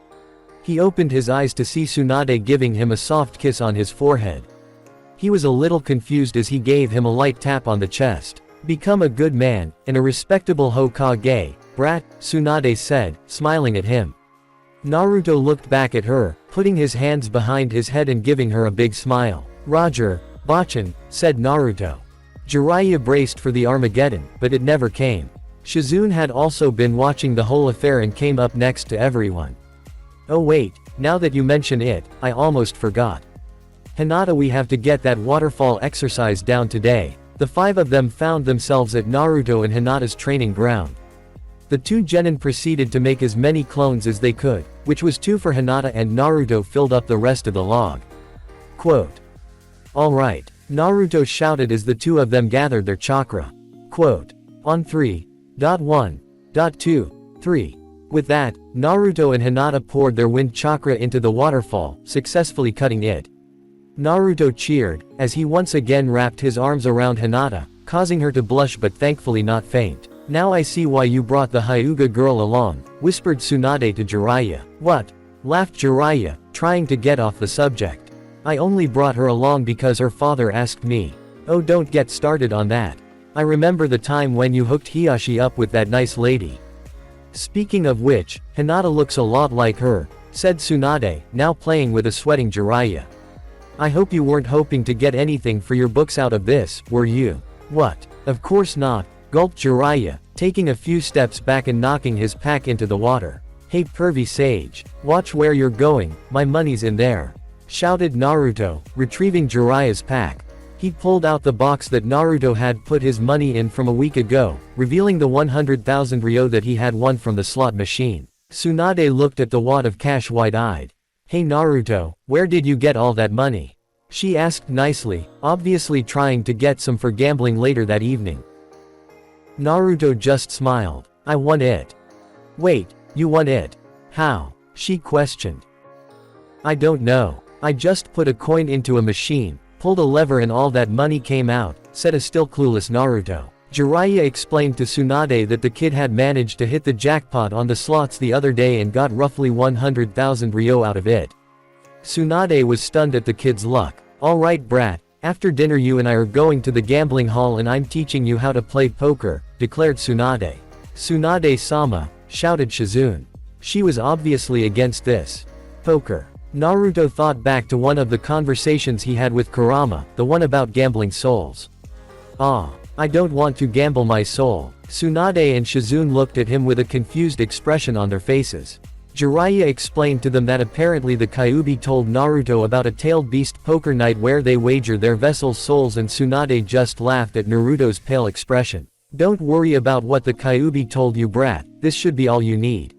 He opened his eyes to see Tsunade giving him a soft kiss on his forehead. He was a little confused as he gave him a light tap on the chest. Become a good man, and a respectable Hokage, brat, Tsunade said, smiling at him. Naruto looked back at her, putting his hands behind his head and giving her a big smile. Roger, Bachan, said Naruto. Jiraiya braced for the Armageddon, but it never came. Shizune had also been watching the whole affair and came up next to everyone. Oh wait, now that you mention it, I almost forgot. Hinata, we have to get that waterfall exercise down today. The five of them found themselves at Naruto and Hinata's training ground. The two genin proceeded to make as many clones as they could, which was 2 for Hinata, and Naruto filled up the rest of the log. Quote. Alright, Naruto shouted as the two of them gathered their chakra. Quote. On 3.1.2, 3. With that, Naruto and Hinata poured their wind chakra into the waterfall, successfully cutting it. Naruto cheered, as he once again wrapped his arms around Hinata, causing her to blush but thankfully not faint. Now I see why you brought the Hyuga girl along, whispered Tsunade to Jiraiya. What? Laughed Jiraiya, trying to get off the subject. I only brought her along because her father asked me. Oh, don't get started on that. I remember the time when you hooked Hiyashi up with that nice lady. Speaking of which, Hinata looks a lot like her, said Tsunade, now playing with a sweating Jiraiya. I hope you weren't hoping to get anything for your books out of this, were you? What? Of course not, gulped Jiraiya, taking a few steps back and knocking his pack into the water. Hey pervy sage, watch where you're going, my money's in there, shouted Naruto, retrieving Jiraiya's pack. He pulled out the box that Naruto had put his money in from a week ago, revealing the 100,000 ryo that he had won from the slot machine. Tsunade looked at the wad of cash wide-eyed. Hey Naruto, where did you get all that money? She asked nicely, obviously trying to get some for gambling later that evening. Naruto just smiled. I won it. Wait, you won it? How? She questioned. I don't know. I just put a coin into a machine, pulled a lever and all that money came out, said a still clueless Naruto. Jiraiya explained to Tsunade that the kid had managed to hit the jackpot on the slots the other day and got roughly 100,000 ryo out of it. Tsunade was stunned at the kid's luck. Alright brat, after dinner you and I are going to the gambling hall and I'm teaching you how to play poker, declared Tsunade. Tsunade-sama, shouted Shizune. She was obviously against this. Poker. Naruto thought back to one of the conversations he had with Kurama, the one about gambling souls. Ah. I don't want to gamble my soul. Tsunade and Shizune looked at him with a confused expression on their faces. Jiraiya explained to them that apparently the Kyuubi told Naruto about a tailed beast poker night where they wager their vessel's souls, and Tsunade just laughed at Naruto's pale expression. "Don't worry about what the Kyuubi told you, brat, this should be all you need."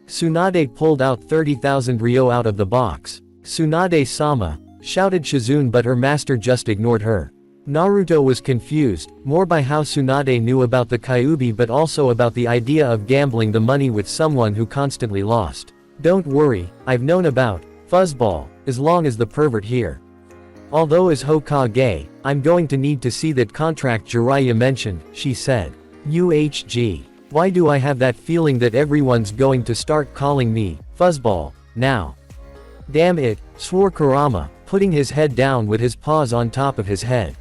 Tsunade pulled out 30,000 ryo out of the box. "Tsunade-sama," shouted Shizune, but her master just ignored her. Naruto was confused, more by how Tsunade knew about the Kyuubi but also about the idea of gambling the money with someone who constantly lost. "Don't worry, I've known about Fuzzball, as long as the pervert here. Although as Hokage, I'm going to need to see that contract Jiraiya mentioned," she said. "UHG. Why do I have that feeling that everyone's going to start calling me Fuzzball now? Damn it," swore Kurama, putting his head down with his paws on top of his head.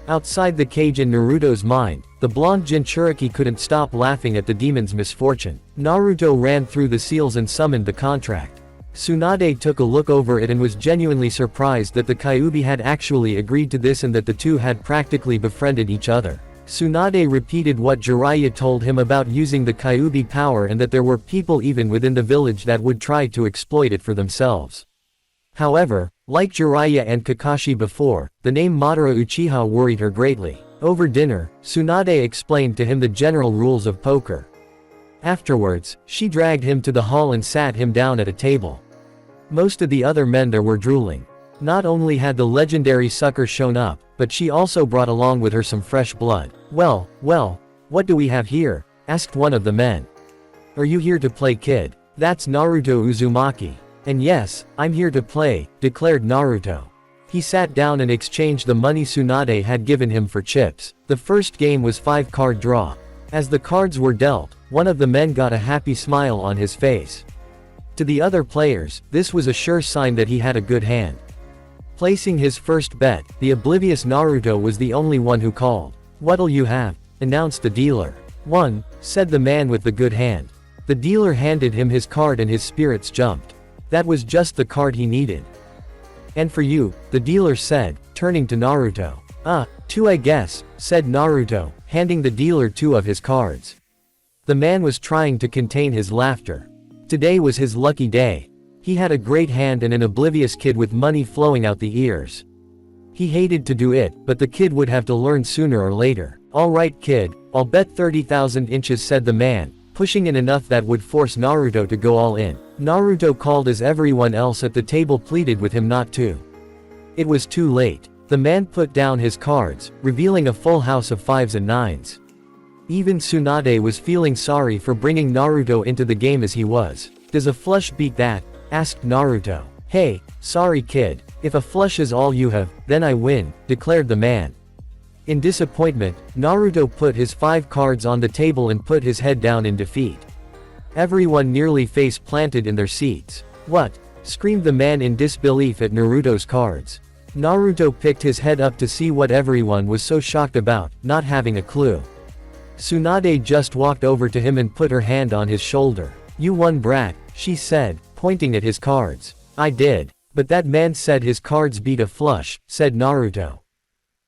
Outside the cage in Naruto's mind, the blonde Jinchuriki couldn't stop laughing at the demon's misfortune. Naruto ran through the seals and summoned the contract. Tsunade took a look over it and was genuinely surprised that the Kyuubi had actually agreed to this and that the two had practically befriended each other. Tsunade repeated what Jiraiya told him about using the Kyuubi power and that there were people even within the village that would try to exploit it for themselves. However, like Jiraiya and Kakashi before, the name Madara Uchiha worried her greatly. Over dinner, Tsunade explained to him the general rules of poker. Afterwards, she dragged him to the hall and sat him down at a table. Most of the other men there were drooling. Not only had the legendary sucker shown up, but she also brought along with her some fresh blood. Well, what do we have here?" asked one of the men. "Are you here to play, kid? That's Naruto Uzumaki." "And yes, I'm here to play," declared Naruto. He sat down and exchanged the money Tsunade had given him for chips. The first game was 5-card draw. As the cards were dealt, one of the men got a happy smile on his face. To the other players, this was a sure sign that he had a good hand. Placing his first bet, the oblivious Naruto was the only one who called. "What'll you have?" announced the dealer. "One," said the man with the good hand. The dealer handed him his card and his spirits jumped. That was just the card he needed. "And for you," the dealer said, turning to Naruto. Two I guess," said Naruto, handing the dealer 2 of his cards. The man was trying to contain his laughter. Today was his lucky day. He had a great hand and an oblivious kid with money flowing out the ears. He hated to do it, but the kid would have to learn sooner or later. "All right, kid, I'll bet 30,000 inches," said the man, pushing in enough that would force Naruto to go all in. Naruto called as everyone else at the table pleaded with him not to. It was too late. The man put down his cards, revealing a full house of 5s and 9s. Even Tsunade was feeling sorry for bringing Naruto into the game as he was. "Does a flush beat that?" asked Naruto. "Hey, sorry kid, if a flush is all you have, then I win," declared the man. In disappointment, Naruto put his 5 cards on the table and put his head down in defeat. Everyone nearly face planted in their seats. "What?" screamed the man in disbelief at Naruto's cards. Naruto picked his head up to see what everyone was so shocked about, not having a clue. Tsunade just walked over to him and put her hand on his shoulder. "You won, brat," she said, pointing at his cards. "I did. But that man said his cards beat a flush," said Naruto.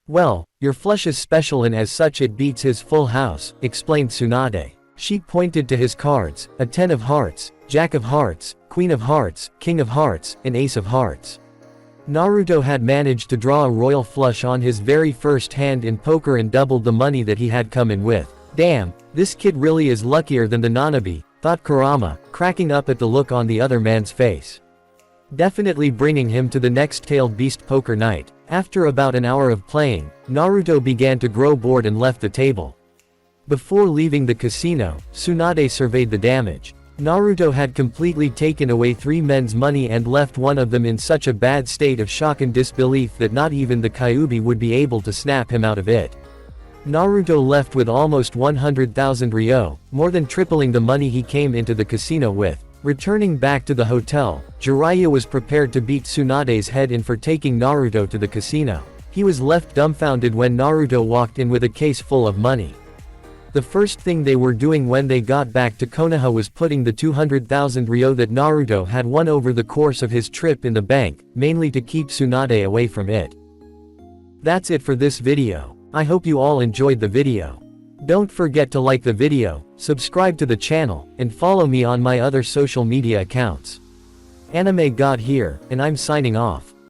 "Well, your flush is special and as such it beats his full house," explained Tsunade. She pointed to his cards, a 10 of hearts, Jack of hearts, Queen of hearts, King of hearts, and Ace of hearts. Naruto had managed to draw a royal flush on his very first hand in poker and doubled the money that he had come in with. "Damn, this kid really is luckier than the Nanabi," thought Kurama, cracking up at the look on the other man's face. Definitely bringing him to the next tailed beast poker night. After about an hour of playing, Naruto began to grow bored and left the table. Before leaving the casino, Tsunade surveyed the damage. Naruto had completely taken away 3 men's money and left one of them in such a bad state of shock and disbelief that not even the Kyuubi would be able to snap him out of it. Naruto left with almost 100,000 ryo, more than tripling the money he came into the casino with. Returning back to the hotel, Jiraiya was prepared to beat Tsunade's head in for taking Naruto to the casino. He was left dumbfounded when Naruto walked in with a case full of money. The first thing they were doing when they got back to Konoha was putting the 200,000 ryo that Naruto had won over the course of his trip in the bank, mainly to keep Tsunade away from it. That's it for this video. I hope you all enjoyed the video. Don't forget to like the video, subscribe to the channel, and follow me on my other social media accounts. Anime God here, and I'm signing off.